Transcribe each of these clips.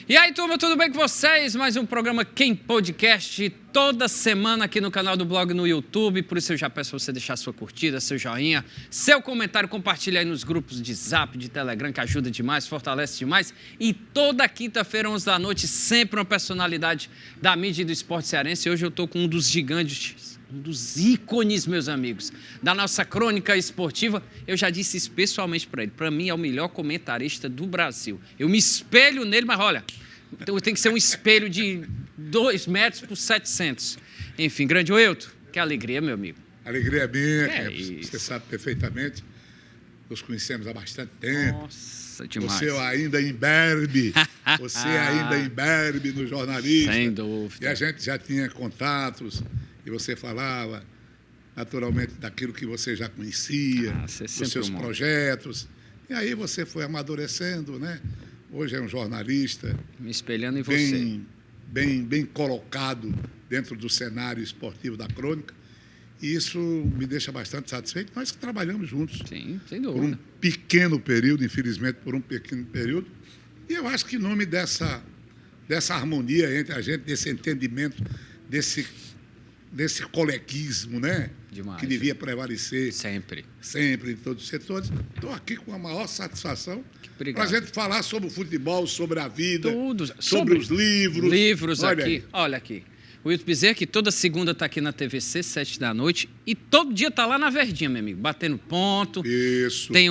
E aí, turma, tudo bem com vocês? Mais um programa Quem Podcast, toda semana aqui no canal do blog no YouTube. Por isso eu já peço para você deixar sua curtida, seu joinha, seu comentário, compartilha aí nos grupos de Zap, de Telegram, que ajuda demais, fortalece demais. E toda quinta-feira, 11 da noite, sempre uma personalidade da mídia e do esporte cearense. Hoje eu estou com um dos gigantes, um dos ícones, meus amigos, da nossa crônica esportiva. Eu já disse isso pessoalmente para ele. Para mim, é o melhor comentarista do Brasil. Eu me espelho nele, mas olha, tem que ser um espelho de 2 metros por 700. Enfim, grande Wilton, que alegria, meu amigo. Alegria minha, você sabe perfeitamente. Nos conhecemos há bastante tempo. Nossa, demais. Você ainda imberbe, no jornalismo. Sem dúvida. E a gente já tinha contatos, e você falava, naturalmente, daquilo que você já conhecia, dos seus projetos. E aí você foi amadurecendo, né? Hoje é um jornalista. Me espelhando em você. Bem colocado dentro do cenário esportivo da crônica. E isso me deixa bastante satisfeito. Nós que trabalhamos juntos. Sim, sem dúvida. Por um pequeno período, infelizmente, por um pequeno período. E eu acho que em nome dessa harmonia entre a gente, desse entendimento, desse coleguismo, né? Demais. Que devia prevalecer sempre em todos os setores. Estou aqui com a maior satisfação para a gente falar sobre o futebol, sobre a vida, tudo. sobre os livros. Livros Olha aqui. aí. Olha aqui. O Wilton Bezerra, que toda segunda está aqui na TVC, 7 da noite, e todo dia está lá na Verdinha, meu amigo, batendo ponto. Isso. Tem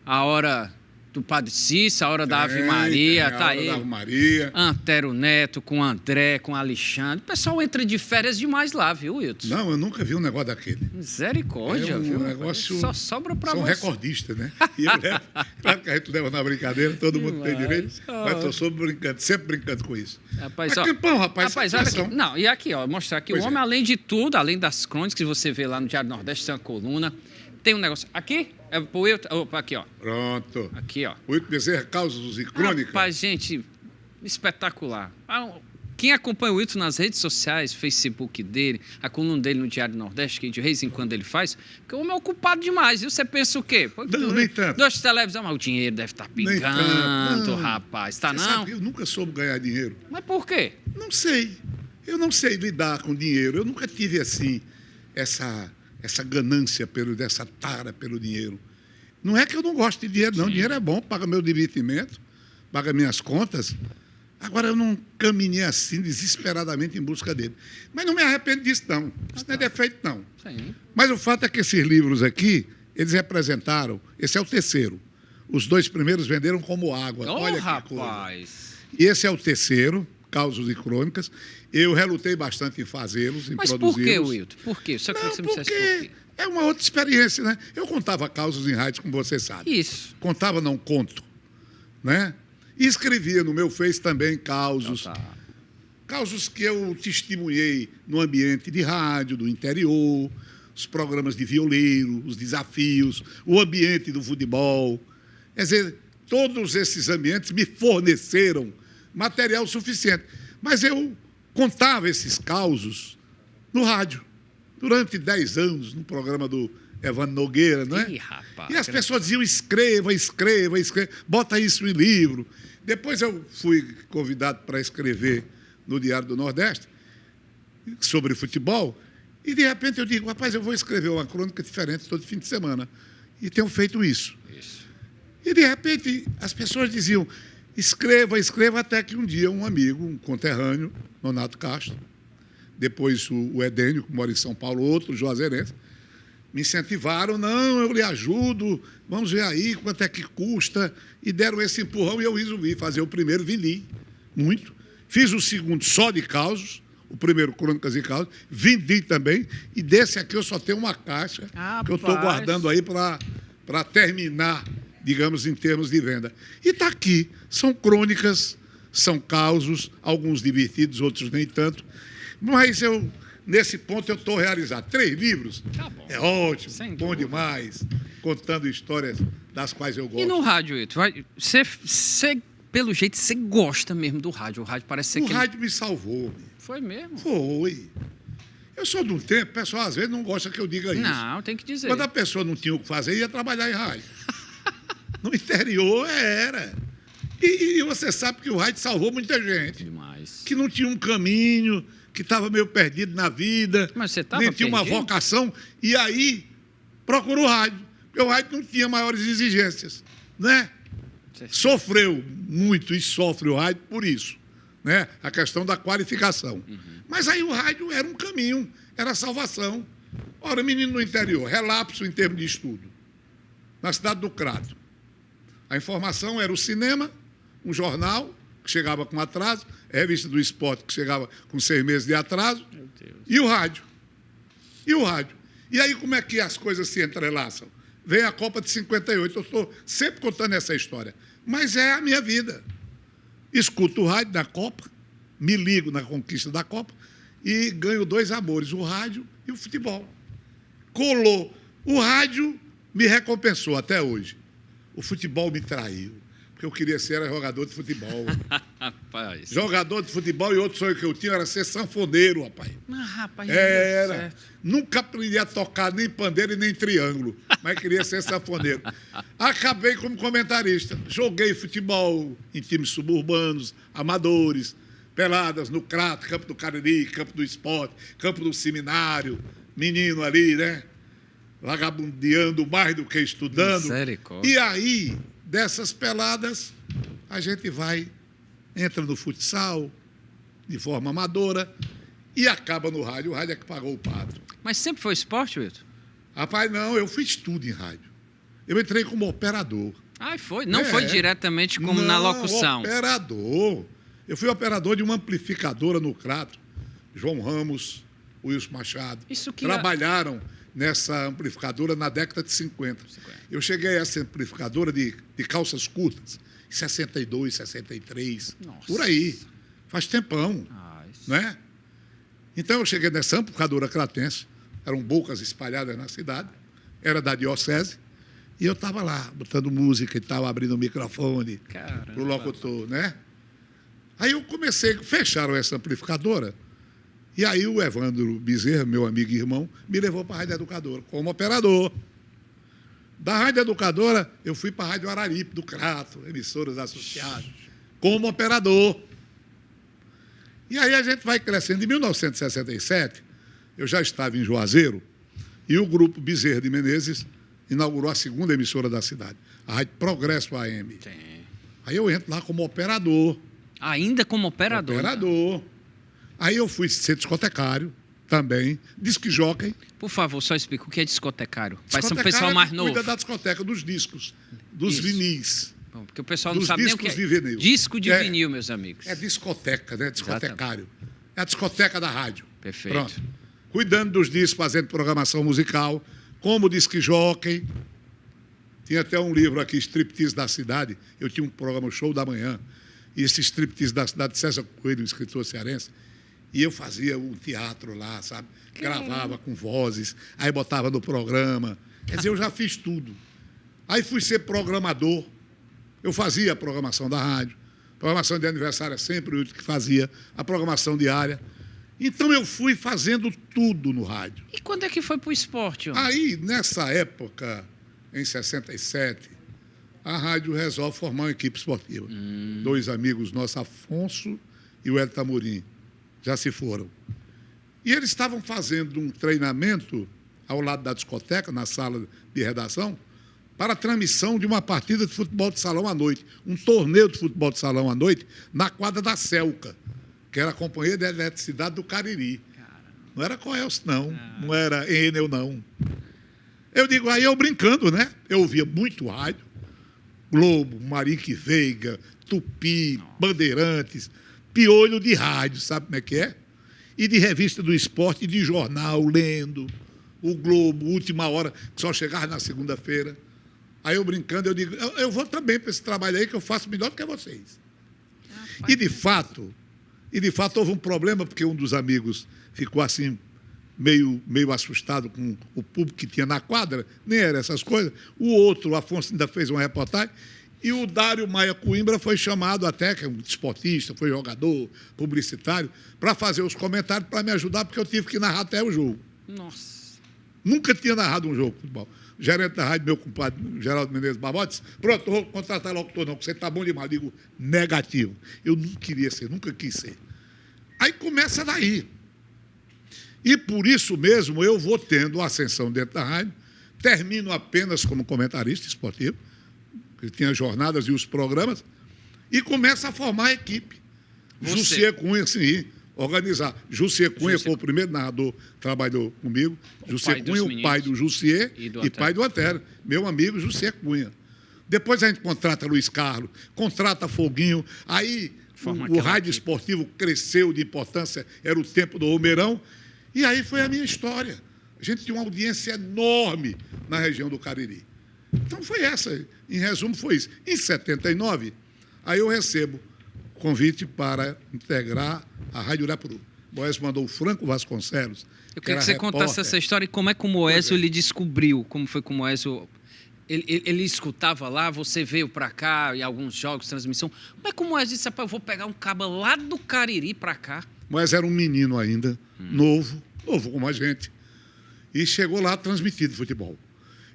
a hora do Padre Cícero, a hora da Ave Maria, tá aí. Da Ave Maria. Antero Neto, com André, com Alexandre. O pessoal entra de férias demais lá, viu, Wilton? Não, eu nunca vi um negócio daquele. Misericórdia, viu? Negócio... Só sobra pra você. São recordistas, né? E eu levo, claro que a gente leva na brincadeira, todo mundo tem direito, mas eu sou sempre brincando com isso. Rapaz, mas Campão, rapaz, olha aqui. Não, e aqui, ó, mostrar aqui, o homem, além de tudo, além das crônicas que você vê lá no Diário Nordeste, tem uma coluna, tem um negócio. Aqui, é pro Wilton, opa, aqui, ó. Pronto. Aqui, ó. Wilton Bezerra, Causos e Crônicas. Rapaz, gente, espetacular. Quem acompanha o Wilton nas redes sociais, Facebook dele, a coluna dele no Diário Nordeste, que de vez em quando ele faz, porque o homem é ocupado demais. E você pensa o quê? Não, nem tanto. Duas televisões, mas o dinheiro deve estar pingando, rapaz. Tá, você não? sabe, eu nunca soube ganhar dinheiro. Mas por quê? Não sei. Eu não sei lidar com dinheiro. Eu nunca tive, assim, essa ganância, dessa tara pelo dinheiro. Não é que eu não gosto de dinheiro, não. Sim. Dinheiro é bom, paga meu divertimento, paga minhas contas. Agora, eu não caminhei assim, desesperadamente, em busca dele. Mas não me arrependo disso, não. Isso não é defeito, não. Sim. Mas o fato é que esses livros aqui, eles representaram... Esse é o terceiro. Os 2 primeiros venderam como água. Olha que coisa. Rapaz! E esse é o terceiro, Causos e Crônicas. Eu relutei bastante em fazê-los, em produzi-los. Mas por que, Wilton? Por quê? Só que você me dissesse por quê. É uma outra experiência, né? Eu contava causos em rádios, como você sabe. Isso. Contava, não conto. Né? E escrevia no meu Face também causos. Causos que eu testemunhei no ambiente de rádio, do interior, os programas de violeiro, os desafios, o ambiente do futebol. Quer dizer, todos esses ambientes me forneceram material suficiente. Mas eu contava esses causos no rádio, durante 10 anos, no programa do Evandro Nogueira, não é? Ih, rapaz, e as pessoas diziam, escreva, bota isso em livro. Depois eu fui convidado para escrever no Diário do Nordeste sobre futebol, e de repente eu digo, rapaz, eu vou escrever uma crônica diferente todo fim de semana. E tenho feito isso. E de repente as pessoas diziam, escreva, até que um dia um amigo, um conterrâneo, Nonato Castro, depois o Edênio, que mora em São Paulo, outro juazeirense, me incentivaram, não, eu lhe ajudo, vamos ver aí quanto é que custa, e deram esse empurrão e eu resolvi fazer o primeiro, vendi muito, fiz o segundo só de causos, o primeiro Crônicas e Causos, vendi também, e desse aqui eu só tenho uma caixa que eu estou guardando aí para terminar, digamos, em termos de venda. E está aqui, são crônicas, são causos, alguns divertidos, outros nem tanto, mas nesse ponto eu estou realizado. 3 livros, tá bom. É ótimo, bom demais, contando histórias das quais eu gosto. E no rádio, Wilton? Você, pelo jeito, você gosta mesmo do rádio. O rádio parece ser... O rádio me salvou. Foi mesmo? Foi. Eu sou de um tempo, o pessoal às vezes não gosta que eu diga isso. Não, tem que dizer. Quando a pessoa não tinha o que fazer, ia trabalhar em rádio. No interior era. E você sabe que o rádio salvou muita gente. Demais. Que não tinha um caminho, que estava meio perdido na vida, Mas você estava nem tinha uma perdido? vocação. E aí procurou o rádio. Porque o rádio não tinha maiores exigências, né? Sofreu muito e sofre o rádio por isso, né? A questão da qualificação. Mas aí o rádio era um caminho, era a salvação. Ora, menino no interior, relapso em termos de estudo, na cidade do Crato. A informação era o cinema, um jornal, que chegava com atraso, a revista do esporte, que chegava com 6 meses de atraso, e o rádio. E o rádio. E aí como é que as coisas se entrelaçam? Vem a Copa de 58, eu estou sempre contando essa história, mas é a minha vida. Escuto o rádio da Copa, me ligo na conquista da Copa e ganho 2 amores, o rádio e o futebol. Colou. O rádio me recompensou até hoje. O futebol me traiu, porque eu queria ser jogador de futebol. Rapaz. Jogador de futebol e outro sonho que eu tinha era ser sanfoneiro, rapaz. Mas, rapaz, não deu Era. certo. Nunca aprendi a tocar nem pandeiro e nem triângulo, mas queria ser sanfoneiro. Acabei como comentarista. Joguei futebol em times suburbanos, amadores, peladas no Crato, Campo do Cariri, Campo do Esporte, Campo do Seminário, menino ali, né? Vagabundeando mais do que estudando. Misericórdia. E aí, dessas peladas, a gente entra no futsal, de forma amadora, e acaba no rádio. O rádio é que pagou o pato. Mas sempre foi esporte, Wilton? Rapaz, não, eu fiz tudo em rádio. Eu entrei como operador. Ah, foi? Não foi diretamente como na Não, locução? Operador. Eu fui operador de uma amplificadora no Crato. João Ramos, Wilson Machado. Isso que trabalharam nessa amplificadora na década de 50. Eu cheguei a essa amplificadora de calças curtas, em 62, 63, Nossa. por aí. Faz tempão, né? Então eu cheguei nessa amplificadora cratense, eram bocas espalhadas na cidade, era da diocese, e eu estava lá, botando música e tal, abrindo o microfone para o locutor, né? Aí eu comecei, fecharam essa amplificadora, e aí o Evandro Bezerra, meu amigo e irmão, me levou para a Rádio Educadora, como operador. Da Rádio Educadora, eu fui para a Rádio Araripe, do Crato, emissoras associadas, como operador. E aí a gente vai crescendo. Em 1967, eu já estava em Juazeiro, e o grupo Bezerra de Menezes inaugurou a 2ª emissora da cidade, a Rádio Progresso AM. Sim. Aí eu entro lá como operador. Ainda como operador? Operador. Aí eu fui ser discotecário também, disc jockey. Por favor, só explica o que é discotecário. Vai ser um Discotecário pessoal mais novo. cuida da discoteca, dos discos, dos Isso. vinis. Bom, porque o pessoal não Dos sabe nem o que discos é. de vinil. Disco de É. vinil, meus amigos. É discoteca, né? Discotecário. É a discoteca da rádio. Perfeito. Pronto. Cuidando dos discos, fazendo programação musical, como disc jockey. Tinha até um livro aqui, Striptease da Cidade. Eu tinha um programa, Show da Manhã. E esse Striptease da Cidade, de César Coelho, um escritor cearense. E eu fazia um teatro lá, sabe? Gravava com vozes, aí botava no programa. Quer dizer, eu já fiz tudo. Aí fui ser programador. Eu fazia a programação da rádio. Programação de aniversário é sempre o que fazia. A programação diária. Então eu fui fazendo tudo no rádio. E quando é que foi pro esporte, homem? Aí, nessa época, em 67, a rádio resolve formar uma equipe esportiva. 2 amigos nossos, Afonso e o Hélio Amorim, já se foram. E eles estavam fazendo um treinamento ao lado da discoteca, na sala de redação, para a transmissão de uma partida de futebol de salão à noite, um torneio de futebol de salão à noite, na quadra da Celca, que era a Companhia de Eletricidade do Cariri. Não era Coelce, não. Não era Enel, não. Eu digo, aí eu brincando, né? Eu ouvia muito rádio, Globo, Marique Veiga, Tupi, Bandeirantes, piolho de rádio, sabe como é que é? E de revista do esporte, e de jornal, lendo, o Globo, Última Hora, que só chegava na segunda-feira. Aí eu brincando, eu digo, eu vou também para esse trabalho aí, que eu faço melhor do que vocês. E de fato houve um problema, porque um dos amigos ficou assim, meio assustado com o público que tinha na quadra, nem era essas coisas. O outro, o Afonso, ainda fez uma reportagem, e o Dário Maia Coimbra foi chamado até, que é um esportista, foi jogador, publicitário, para fazer os comentários, para me ajudar, porque eu tive que narrar até o jogo. Nossa. Nunca tinha narrado um jogo de futebol. gerente da rádio, meu compadre Geraldo Menezes Barbosa, disse, pronto, não vou contratar locutor não, porque você está bom demais. Eu digo, negativo. Eu não queria ser, nunca quis ser. Aí começa daí. E por isso mesmo eu vou tendo ascensão dentro da rádio, termino apenas como comentarista esportivo, que tinha jornadas e os programas, e começa a formar a equipe. Jussier Cunha, sim, organizar. Jussier Cunha foi o primeiro narrador que trabalhou comigo. Jussier Cunha, o pai do Jussier e pai do Antero. Meu amigo Jussier Cunha. Depois a gente contrata Luiz Carlos, contrata Foguinho, aí o rádio esportivo cresceu de importância, era o tempo do Romeirão, e aí foi a minha história. A gente tinha uma audiência enorme na região do Cariri. Então foi essa, em resumo foi isso. Em 79, aí eu recebo convite para integrar a Rádio Irapuru. O Moésio mandou o Franco Vasconcelos. Eu queria que você contasse essa história e como é que o Moésio lhe descobriu, como foi que o Moésio... Ele escutava lá, você veio para cá, em alguns jogos, transmissão. Como é que o Moésio disse, eu vou pegar um caba lá do Cariri para cá? O Moésio era um menino ainda, novo como a gente, e chegou lá transmitindo futebol.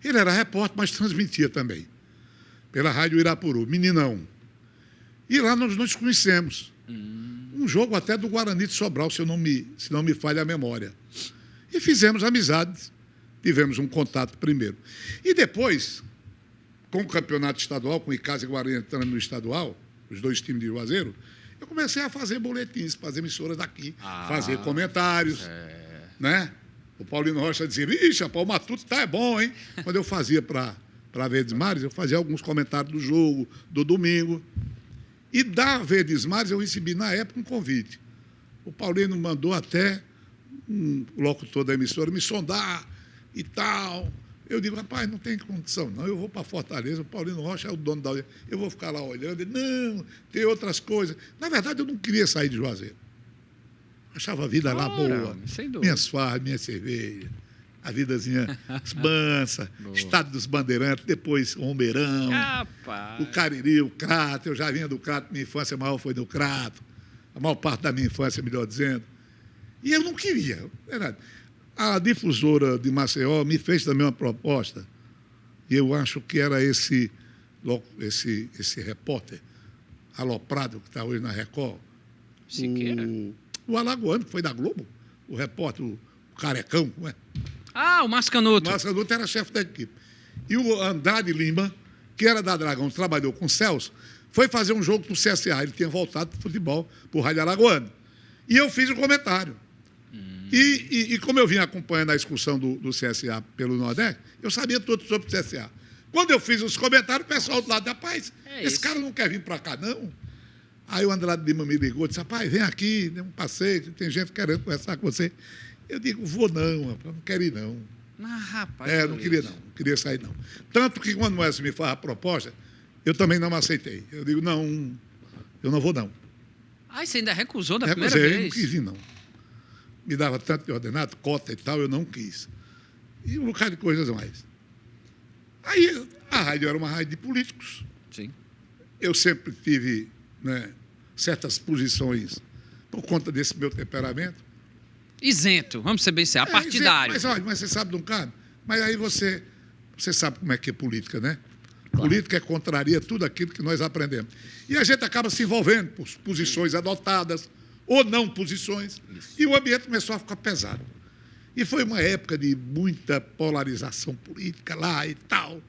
Ele era repórter, mas transmitia também, pela Rádio Irapuru, meninão. E lá nós nos conhecemos. Um jogo até do Guarani de Sobral, se não me falha a memória. E fizemos amizades. Tivemos um contato primeiro. E depois, com o campeonato estadual, com o Icasa e Guarani entrando no estadual, os dois times de Juazeiro, eu comecei a fazer boletins, fazer emissoras daqui, fazer comentários. Né? O Paulino Rocha dizia, ixi, o Matuto tá bom, hein? Quando eu fazia para Verdes Mares, eu fazia alguns comentários do jogo, do domingo. E da Verdes Mares eu recebi, na época, um convite. O Paulino mandou até um locutor da emissora me sondar e tal. Eu digo, rapaz, não tem condição, não. Eu vou para Fortaleza, o Paulino Rocha é o dono da audiência. Eu vou ficar lá olhando. Ele, não, tem outras coisas. Na verdade, eu não queria sair de Juazeiro. Achava a vida lá boa. Minhas farras, minha cerveja, a vidazinha mansa, Estado dos Bandeirantes, depois Romeirão, o Cariri, o Crato. Eu já vinha do Crato, minha infância maior foi no Crato. A maior parte da minha infância, melhor dizendo. E eu não queria, verdade. A difusora de Maceió me fez também uma proposta, e eu acho que era esse repórter aloprado que está hoje na Record, o alagoano, que foi da Globo, o repórter, o carecão, não é? O Márcio Canuto. O Márcio Canuto era chefe da equipe. E o Andrade Lima, que era da Dragão, trabalhou com o Celso, foi fazer um jogo para o CSA. Ele tinha voltado para o futebol, para o Rádio Alagoano. E eu fiz o comentário. E como eu vinha acompanhando a excursão do CSA pelo Nordeste, eu sabia tudo sobre o CSA. Quando eu fiz os comentários, o pessoal do lado, rapaz, esse cara não quer vir para cá, não. Aí o Andrade Lima me ligou e disse, rapaz, vem aqui, dê um passeio, tem gente querendo conversar com você. Eu digo, vou não, rapaz, não quero ir, não. Rapaz. Não queria, não queria sair, não. Tanto que quando o Moésio me faz a proposta, eu também não aceitei. Eu digo, não, eu não vou, não. Você ainda recusou da primeira vez? Eu não quis ir, não. Me dava tanto de ordenado, cota e tal, eu não quis. E um bocado de coisas mais. Aí a rádio era uma rádio de políticos. Sim. Eu sempre tive, né, certas posições por conta desse meu temperamento. Isento, vamos ser bem sérios, partidário. Isento, mas você sabe de um cara? Mas aí você sabe como é que é política, né? Claro. Política contraria tudo aquilo que nós aprendemos. E a gente acaba se envolvendo por posições adotadas ou não posições. Isso. E o ambiente começou a ficar pesado. E foi uma época de muita polarização política lá e tal.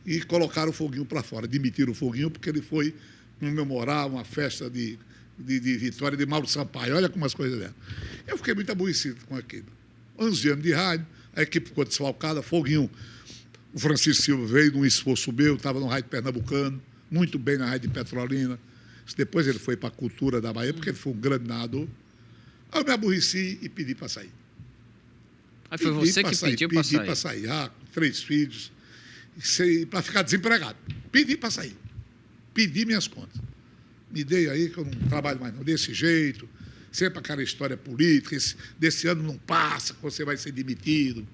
E colocaram o Foguinho para fora, demitiram o Foguinho porque ele foi comemorar uma festa de vitória de Mauro Sampaio. Olha como as coisas eram. Eu fiquei muito aborrecido com aquilo. 11 anos de rádio, a equipe ficou desfalcada, Foguinho. O Francisco Silva veio num esforço meu, estava no rádio pernambucano, muito bem na rádio de Petrolina. Depois ele foi para a cultura da Bahia, porque ele foi um grande narrador. Aí eu me aborreci e pedi para sair. Aí foi você que pediu para sair? Pedi para sair, com 3 filhos, para ficar desempregado. Pedi para sair. Pedi minhas contas. Me dei aí que eu não trabalho mais não, desse jeito. Sempre aquela história política, desse ano não passa, que você vai ser demitido.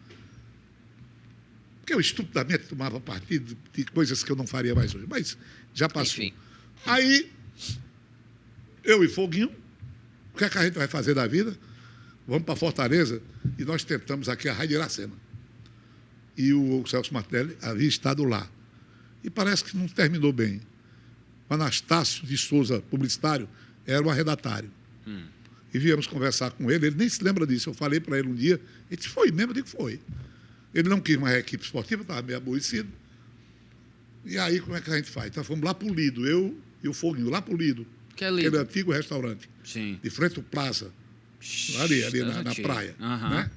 Porque eu estupidamente tomava partido de coisas que eu não faria mais hoje. Mas já passou. Enfim. Aí, eu e Foguinho, o que é que a gente vai fazer da vida? Vamos para Fortaleza e nós tentamos aqui a Rádio Iracema. e o Celso Martelli havia estado lá. E parece que não terminou bem. O Anastácio de Souza, publicitário, era o arredatário. E viemos conversar com ele, ele nem se lembra disso. Eu falei para ele um dia, ele disse, foi mesmo? Eu digo, foi. Ele não quis mais a equipe esportiva, estava meio aborrecido. E aí, como é que a gente faz? Então, fomos lá para o Lido, eu e o Foguinho, lá para o Lido. Que é Lido? Aquele antigo restaurante. Sim. De frente ao Plaza. Ali na praia. Né?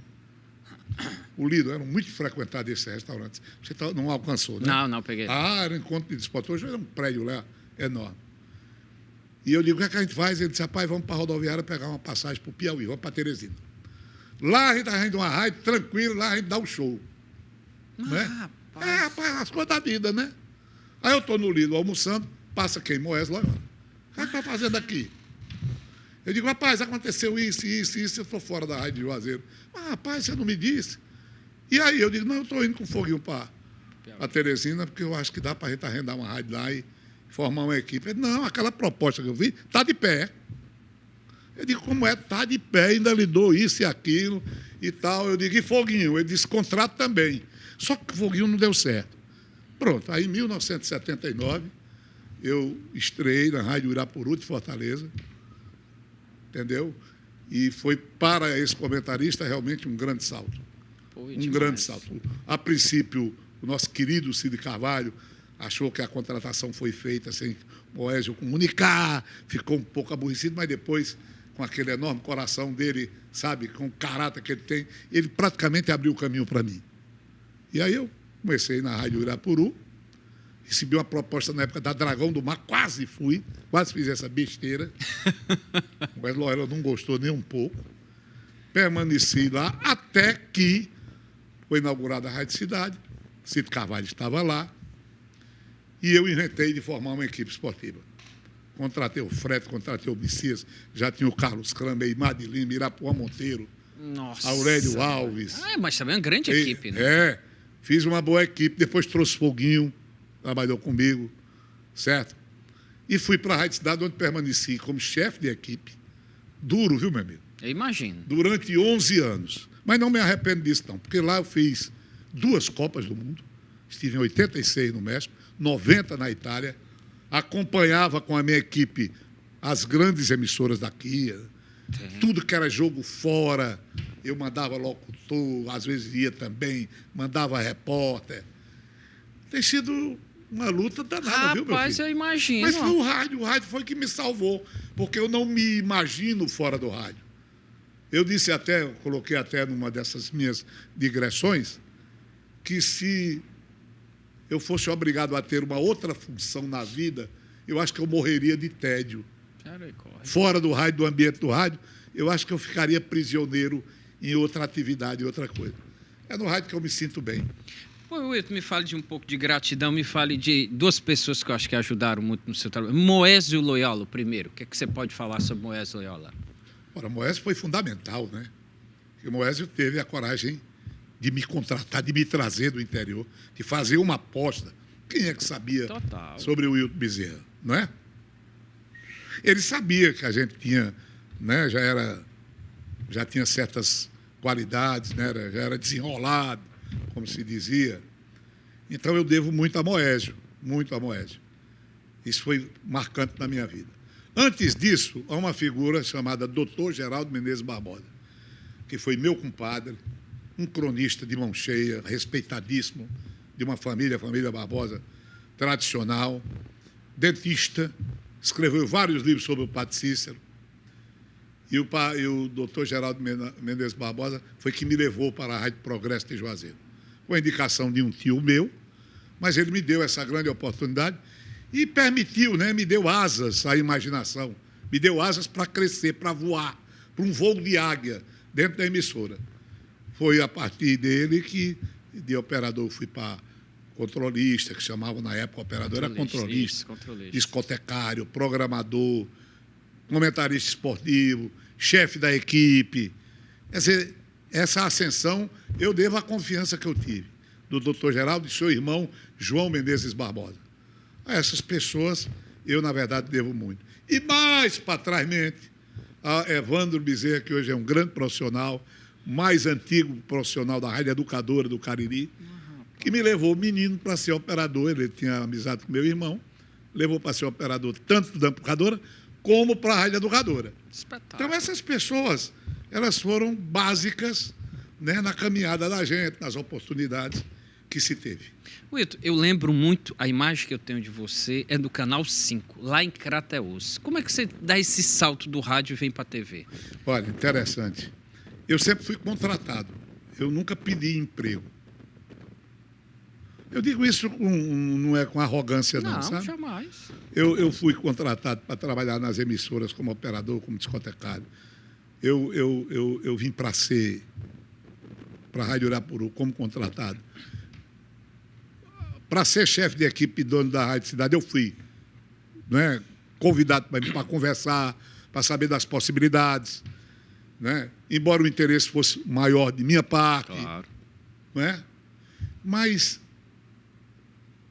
O Lido era muito frequentado esse restaurante. Você não alcançou, né? Não, peguei. Era um encontro de desporto. Hoje era um prédio lá enorme. E eu digo, o que é que a gente faz? Ele disse, rapaz, vamos para a rodoviária pegar uma passagem para o Piauí, vamos para Teresina. Lá a gente arranja uma raid, tranquilo, lá a gente dá o show. Né? Rapaz, as coisas da vida, né? Aí eu estou no Lido almoçando, passa quem? Moés Loyola. O que está fazendo aqui? Eu digo, rapaz, aconteceu isso, eu estou fora da raid de Juazeiro. Mas, rapaz, você não me disse? E aí eu digo, não, eu estou indo com o Foguinho para a Teresina, porque eu acho que dá para a gente arrendar uma raid lá e formar uma equipe. Ele, não, aquela proposta que eu vi está de pé. Eu digo, como é? Está de pé, ainda lhe dou isso e aquilo e tal. Eu digo, e Foguinho? Ele disse, contrato também. Só que o Foguinho não deu certo. Pronto, aí em 1979, eu estreiei na Rádio Irapuru de Fortaleza, entendeu? E foi para esse comentarista realmente um grande salto. Grande salto. A princípio, o nosso querido Cid Carvalho achou que a contratação foi feita sem o Moésio comunicar, ficou um pouco aborrecido, mas depois, com aquele enorme coração dele, sabe, com o caráter que ele tem, ele praticamente abriu o caminho para mim. E aí eu comecei na Rádio Irapuru, recebi uma proposta na época da Dragão do Mar, quase fiz essa besteira. Mas Loyola não gostou nem um pouco. Permaneci lá até que foi inaugurada a Rádio Cidade, Cid Carvalho estava lá, e eu inventei de formar uma equipe esportiva. Contratei o Frete, contratei o Messias, já tinha o Carlos Kramer, Imad Lima, Irapuã Monteiro, Nossa. Aurélio Alves. Mas também é uma grande equipe, né? Fiz uma boa equipe, depois trouxe Foguinho, trabalhou comigo, certo? E fui para a Rádio Cidade, onde permaneci como chefe de equipe. Duro, viu, meu amigo? Eu imagino. Durante 11 anos. Mas não me arrependo disso, não, porque lá eu fiz 2 Copas do Mundo, estive em 86 no México, 90 na Itália, acompanhava com a minha equipe as grandes emissoras daqui, tudo que era jogo fora, eu mandava locutor, às vezes ia também, mandava repórter. Tem sido uma luta danada, viu, meu filho? Rapaz, eu imagino. Mas foi o rádio foi que me salvou, porque eu não me imagino fora do rádio. Eu disse até, eu coloquei até numa dessas minhas digressões, que se eu fosse obrigado a ter uma outra função na vida, eu acho que eu morreria de tédio. Fora do rádio, do ambiente do rádio, eu acho que eu ficaria prisioneiro em outra atividade, em outra coisa. É no rádio que eu me sinto bem. Pô, Wilton, me fale de um pouco de gratidão, me fale de 2 pessoas que eu acho que ajudaram muito no seu trabalho. Moésio Loyola, primeiro. O que é que você pode falar sobre Moésio Loyola? Ora, Moésio foi fundamental, né? Porque Moésio teve a coragem de me contratar, de me trazer do interior, de fazer uma aposta. Quem é que sabia sobre o Wilton Bezerra, não é? Ele sabia que a gente tinha, né, já tinha certas qualidades, né, já era desenrolado, como se dizia. Então eu devo muito a Moésio, muito a Moésio. Isso foi marcante na minha vida. Antes disso, há uma figura chamada Dr. Geraldo Menezes Barbosa, que foi meu compadre, um cronista de mão cheia, respeitadíssimo, de uma família, a família Barbosa, tradicional, dentista, escreveu vários livros sobre o Padre Cícero. E o doutor Geraldo Menezes Barbosa foi que me levou para a Rádio Progresso de Juazeiro. Com a indicação de um tio meu, mas ele me deu essa grande oportunidade e permitiu, né, me deu asas à imaginação, me deu asas para crescer, para voar, para um voo de águia dentro da emissora. Foi a partir dele que, de operador, fui para controlista, que chamavam na época, o operador era controlista, discotecário, programador, comentarista esportivo, chefe da equipe. Quer dizer, essa ascensão eu devo à confiança que eu tive do doutor Geraldo e seu irmão João Menezes Barbosa. A essas pessoas eu, na verdade, devo muito. E mais para trás, a Evandro Bezerra, que hoje é um grande profissional, mais antigo profissional da Rádio Educadora do Cariri, que me levou o menino para ser operador. Ele tinha amizade com meu irmão, levou para ser operador tanto da Educadora como para a Rádio Educadora. Espetáculo. Então, essas pessoas, elas foram básicas, né, na caminhada da gente, nas oportunidades que se teve. Wilton, eu lembro muito, a imagem que eu tenho de você é do Canal 5, lá em Crateús. Como é que você dá esse salto do rádio e vem para a TV? Olha, interessante. Eu sempre fui contratado. Eu nunca pedi emprego. Eu digo isso não é com arrogância, não, sabe? Jamais. Eu fui contratado para trabalhar nas emissoras como operador, como discotecário. Eu vim para a Rádio Irapuru como contratado. Para ser chefe de equipe e dono da Rádio Cidade, eu fui, né, convidado para conversar, para saber das possibilidades, né? Embora o interesse fosse maior de minha parte. Claro. Né? Mas,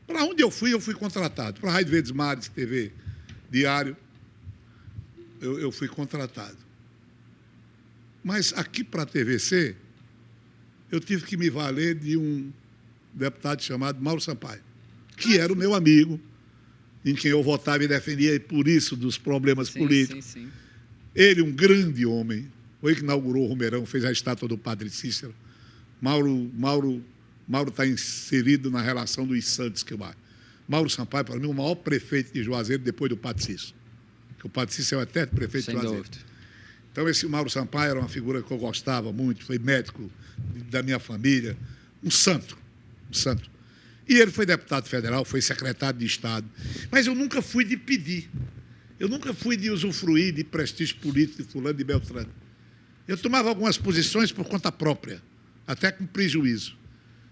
para onde eu fui contratado. Para a Rádio Verdes Mares, TV Diário, eu fui contratado. Mas aqui para a TVC, eu tive que me valer de um deputado chamado Mauro Sampaio, que era o meu amigo, em quem eu votava e defendia, e por isso dos problemas políticos. Sim. Ele, um grande homem, foi que inaugurou o Romeirão, fez a estátua do Padre Cícero. Mauro está inserido na relação dos santos que eu acho. Mauro Sampaio, para mim, o maior prefeito de Juazeiro depois do Padre Cícero. Porque o Padre Cícero é o eterno prefeito de Juazeiro. Dúvida. Então, esse Mauro Sampaio era uma figura que eu gostava muito, foi médico da minha família, um santo. E ele foi deputado federal, foi secretário de Estado. Mas eu nunca fui de pedir. Eu nunca fui de usufruir de prestígio político de fulano de Beltrano. Eu tomava algumas posições por conta própria, até com prejuízo.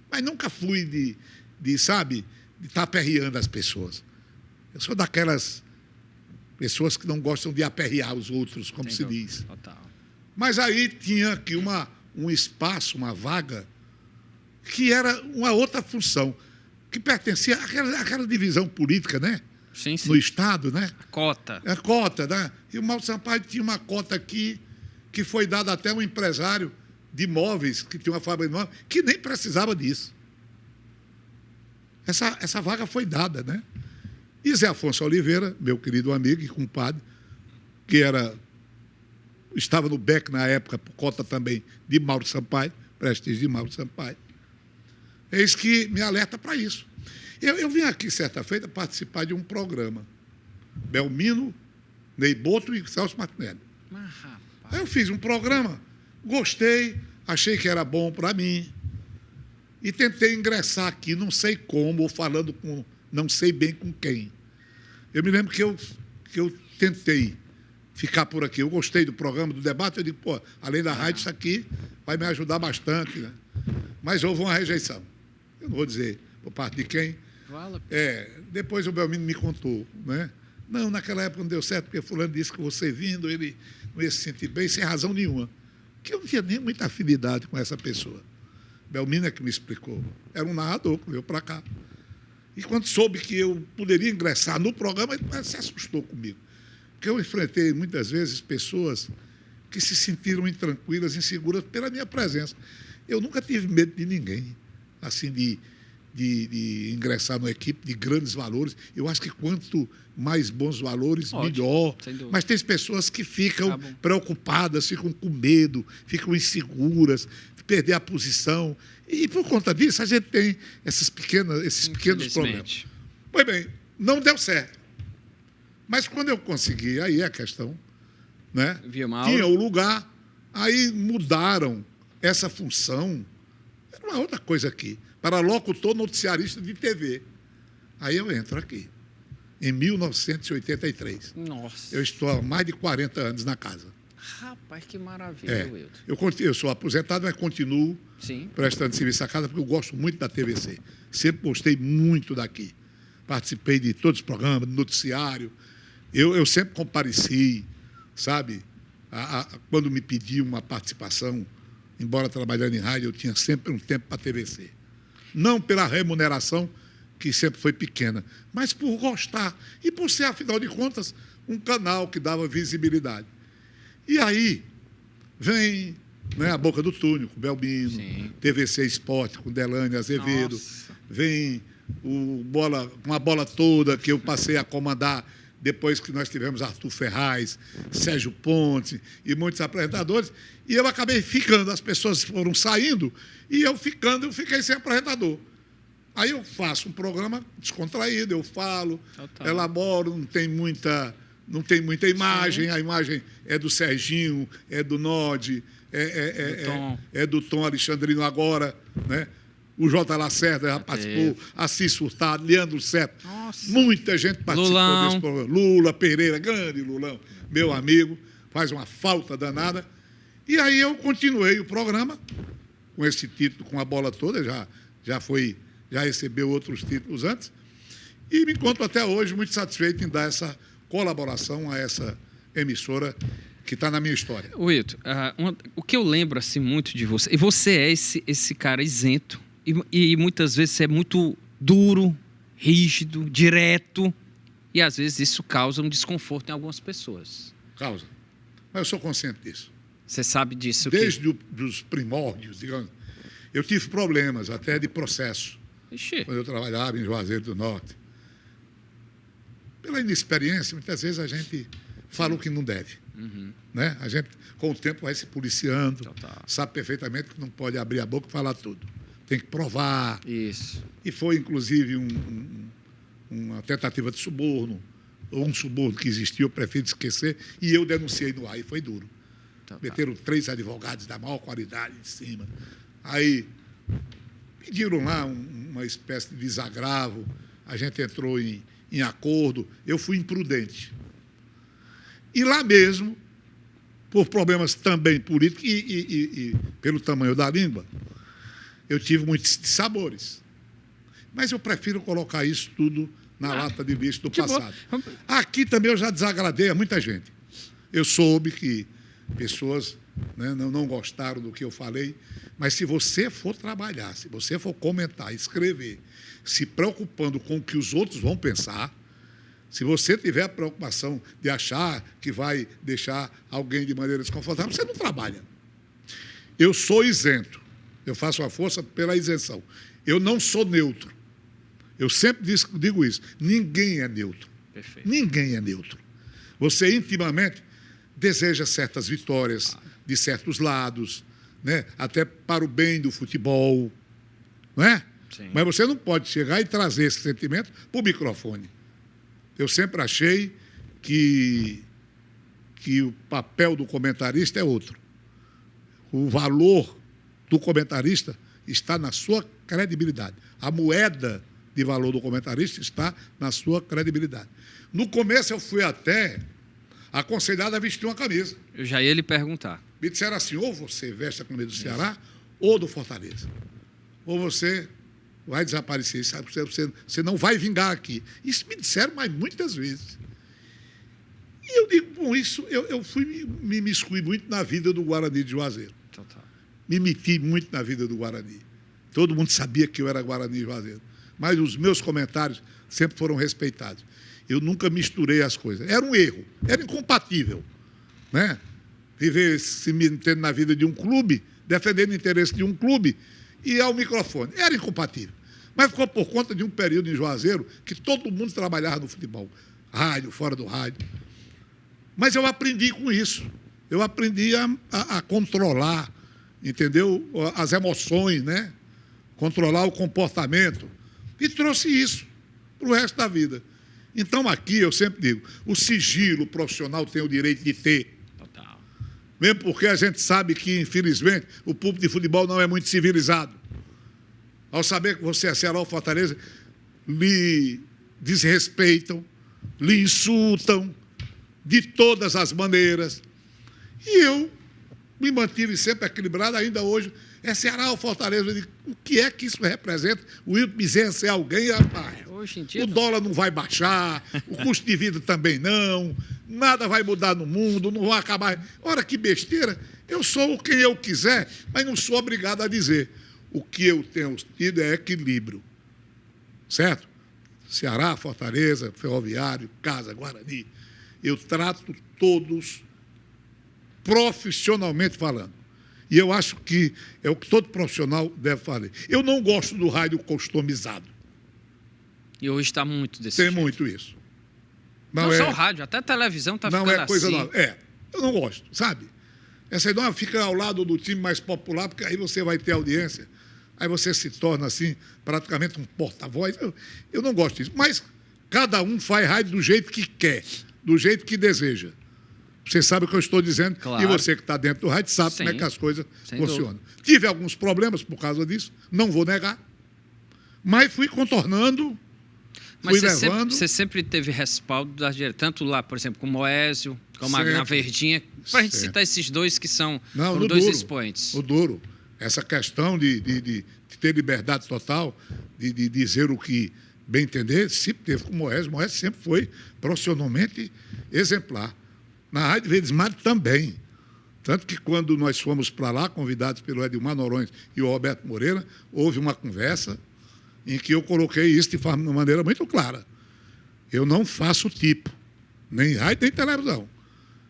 Mas nunca fui de estar aperreando as pessoas. Eu sou daquelas pessoas que não gostam de aperrear os outros, como se diz. Total. Mas aí tinha aqui um espaço, uma vaga, que era uma outra função, que pertencia àquela divisão política, né? Sim. No Estado, né? A cota. A cota, né? E o Mauro Sampaio tinha uma cota aqui, que foi dada até a um empresário de imóveis, que tinha uma fábrica de imóveis, que nem precisava disso. Essa vaga foi dada, né? E Zé Afonso Oliveira, meu querido amigo e compadre, que estava no BEC na época, por cota também de Mauro Sampaio, prestígio de Mauro Sampaio, eis que me alerta para isso. Eu vim aqui, certa feita, participar de um programa. Belmino, Ney Boto e Celso Martinelli. Mas, rapaz. Aí eu fiz um programa, gostei, achei que era bom para mim, e tentei ingressar aqui, não sei como, ou falando com não sei bem com quem. Eu me lembro que eu tentei ficar por aqui. Eu gostei do programa, do debate, eu digo, pô, além da rádio, isso aqui vai me ajudar bastante, né? Mas houve uma rejeição. Eu não vou dizer por parte de quem. Depois o Belmino me contou, né? Não, naquela época não deu certo, porque fulano disse que você vindo, ele não ia se sentir bem, sem razão nenhuma. Que eu não tinha nem muita afinidade com essa pessoa. Belmino é que me explicou. Era um narrador que veio para cá. E quando soube que eu poderia ingressar no programa, ele se assustou comigo. Porque eu enfrentei, muitas vezes, pessoas que se sentiram intranquilas, inseguras pela minha presença. Eu nunca tive medo de ninguém, assim, de ingressar numa equipe de grandes valores. Eu acho que quanto mais bons valores, melhor. Mas tem pessoas que ficam preocupadas, ficam com medo, ficam inseguras, de perder a posição. E por conta disso, a gente tem esses pequenos problemas. Pois bem, não deu certo. Mas quando eu consegui, aí é a questão, né? Tinha o lugar, aí mudaram essa função. Era uma outra coisa aqui. Para locutor noticiarista de TV. Aí eu entro aqui, em 1983. Nossa. Eu estou há mais de 40 anos na casa. Rapaz, que maravilha, Wilton. Eu sou aposentado, mas continuo prestando serviço à casa, porque eu gosto muito da TVC. Sempre gostei muito daqui. Participei de todos os programas, do noticiário. Eu sempre compareci, sabe? Quando me pediam uma participação, embora trabalhando em rádio, eu tinha sempre um tempo para a TVC. Não pela remuneração, que sempre foi pequena, mas por gostar. E por ser, afinal de contas, um canal que dava visibilidade. E aí vem, né, a Boca do Túnel, com Belmino, TVC Esporte, com Delane Azevedo. Nossa. vem uma bola toda que eu passei a comandar depois que nós tivemos Arthur Ferraz, Sérgio Ponte e muitos apresentadores, e eu acabei ficando, as pessoas foram saindo, e eu fiquei sem apresentador. Aí eu faço um programa descontraído, eu falo, elaboro, não tem muita imagem, a imagem é do Serginho, é do Nodi, é do Tom Alexandrino agora, né? O J. Lacerda já participou, Assis Furtado, Leandro Seto. Muita gente participou desse programa. Lula Pereira, grande Lulão, meu amigo, faz uma falta danada. E aí eu continuei o programa com esse título, com a bola toda, já recebeu outros títulos antes, e me encontro até hoje muito satisfeito em dar essa colaboração a essa emissora que está na minha história. Wilton, o que eu lembro assim, muito de você, e você é esse cara isento, e muitas vezes você é muito duro, rígido, direto, e às vezes isso causa um desconforto em algumas pessoas. Causa. Mas eu sou consciente disso. Você sabe disso? Desde os primórdios, digamos. Eu tive problemas até de processo. Ixi. Quando eu trabalhava em Juazeiro do Norte. Pela inexperiência, muitas vezes a gente fala o que não deve. Né? A gente, com o tempo, vai se policiando, sabe perfeitamente que não pode abrir a boca e falar tudo. Tem que provar. Isso. E foi, inclusive, uma tentativa de suborno, ou um suborno que existiu, eu prefiro esquecer, e eu denunciei no ar, e foi duro. Meteram 3 advogados da maior qualidade em cima. Aí pediram lá uma espécie de desagravo, a gente entrou em acordo, eu fui imprudente. E lá mesmo, por problemas também políticos e pelo tamanho da língua, eu tive muitos dissabores. Mas eu prefiro colocar isso tudo na lata de lixo do passado. Aqui também eu já desagradei a muita gente. Eu soube que pessoas, né, não gostaram do que eu falei, mas se você for trabalhar, se você for comentar, escrever, se preocupando com o que os outros vão pensar, se você tiver a preocupação de achar que vai deixar alguém de maneira desconfortável, você não trabalha. Eu sou isento, eu faço a força pela isenção. Eu não sou neutro. Eu sempre digo isso, ninguém é neutro. Perfeito. Ninguém é neutro. Você intimamente deseja certas vitórias de certos lados, né? Até para o bem do futebol, não é? Sim. Mas você não pode chegar e trazer esse sentimento para o microfone. Eu sempre achei que o papel do comentarista é outro. O valor do comentarista está na sua credibilidade. A moeda de valor do comentarista está na sua credibilidade. No começo eu fui até aconselhado a vestir uma camisa. Eu já ia lhe perguntar. Me disseram assim, ou você veste a camisa do Ceará ou do Fortaleza. Ou você vai desaparecer, sabe? Você não vai vingar aqui. Isso me disseram, mas muitas vezes. E eu digo, bom, isso eu fui me imiscuir muito na vida do Guarani de Juazeiro. Total. Me meti muito na vida do Guarani. Todo mundo sabia que eu era Guarani de Juazeiro. Mas os meus comentários sempre foram respeitados. Eu nunca misturei as coisas. Era um erro, era incompatível, né? Viver se metendo na vida de um clube, defendendo o interesse de um clube e ao microfone. Era incompatível. Mas ficou por conta de um período em Juazeiro que todo mundo trabalhava no futebol. Rádio, fora do rádio. Mas eu aprendi com isso. Eu aprendi a controlar, entendeu? As emoções, né? Controlar o comportamento. E trouxe isso para o resto da vida. Então, aqui, eu sempre digo, o sigilo profissional tem o direito de ter. Total. Mesmo porque a gente sabe que, infelizmente, o público de futebol não é muito civilizado. Ao saber que você é Ceará ou Fortaleza, lhe desrespeitam, lhe insultam de todas as maneiras. E eu me mantive sempre equilibrado, ainda hoje. É Ceará ou Fortaleza? Eu digo, o que é que isso representa? O Wilton Bezerra é alguém, rapaz. Hoje em dia, o dólar não vai baixar, o custo de vida também não, nada vai mudar no mundo, não vai acabar. Ora, que besteira. Eu sou quem eu quiser, mas não sou obrigado a dizer. O que eu tenho tido é equilíbrio. Certo? Ceará, Fortaleza, Ferroviário, Casa, Guarani. Eu trato todos profissionalmente falando. E eu acho que é o que todo profissional deve fazer. Eu não gosto do rádio customizado. E hoje está muito desse Tem jeito. muito isso. Não só o rádio, até a televisão está ficando Não é coisa assim. nova. Eu não gosto, sabe? Essa ideia fica ao lado do time mais popular, porque aí você vai ter audiência. Aí você se torna, assim, praticamente um porta-voz. Eu não gosto disso. Mas cada um faz rádio do jeito que quer, do jeito que deseja. Você sabe o que eu estou dizendo, Claro. e você que está dentro do rádio sabe como é Sim. que as coisas Sem funcionam. dúvida. Tive alguns problemas por causa disso, não vou negar, mas fui contornando, Mas fui você levando. sempre teve respaldo da direita, tanto lá, por exemplo, com o Moésio, como a Sempre. Verdinha, para a gente Sempre. citar esses dois que Não, foram no dois duro, expoentes. no duro. Essa questão de ter liberdade total, de dizer o que bem entender, sempre teve com o Moésio. O Moésio sempre foi profissionalmente exemplar. Na Rádio Verdes Mares também. Tanto que quando nós fomos para lá, convidados pelo Edilmar Noronha e o Roberto Moreira, houve uma conversa em que eu coloquei isso de maneira muito clara. Eu não faço tipo, nem rádio, nem televisão.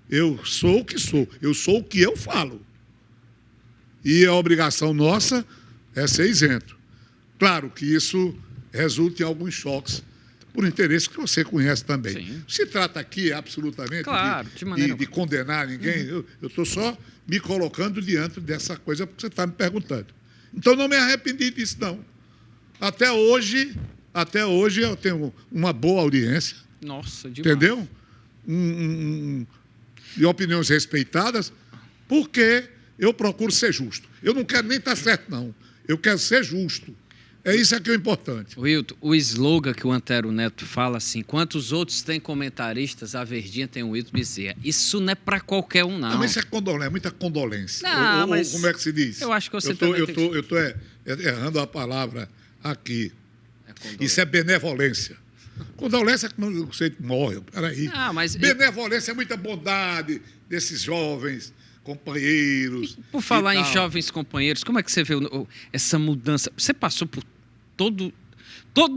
Eu sou o que sou, eu sou o que eu falo. E a obrigação nossa é ser isento. Claro que isso resulta em alguns choques, por interesse que você conhece também. Sim. Se trata aqui absolutamente Claro, de maneira- de condenar ninguém, eu estou só me colocando diante dessa coisa que você está me perguntando. Então, não me arrependi disso, não. Até hoje eu tenho uma boa audiência, Nossa, demais. entendeu? De opiniões respeitadas, porque eu procuro ser justo. Eu não quero nem estar certo, não. Eu quero ser justo. É isso que é o importante. Wilton, o slogan que o Antero Neto fala assim, quantos outros têm comentaristas, a Verdinha tem o Wilton Bezerra. Isso não é para qualquer um, não. Não, mas isso é condolência, muita condolência. Não, mas como é que se diz? eu acho que você eu tô, também eu tem tô, que- eu tô errando a palavra aqui. É condolência. Isso é benevolência. Condolência é quando você morre. Peraí. Ah, mas- Benevolência é muita bondade desses jovens companheiros. Por falar e em tal. jovens companheiros, como é que você vê essa mudança? Você passou por todo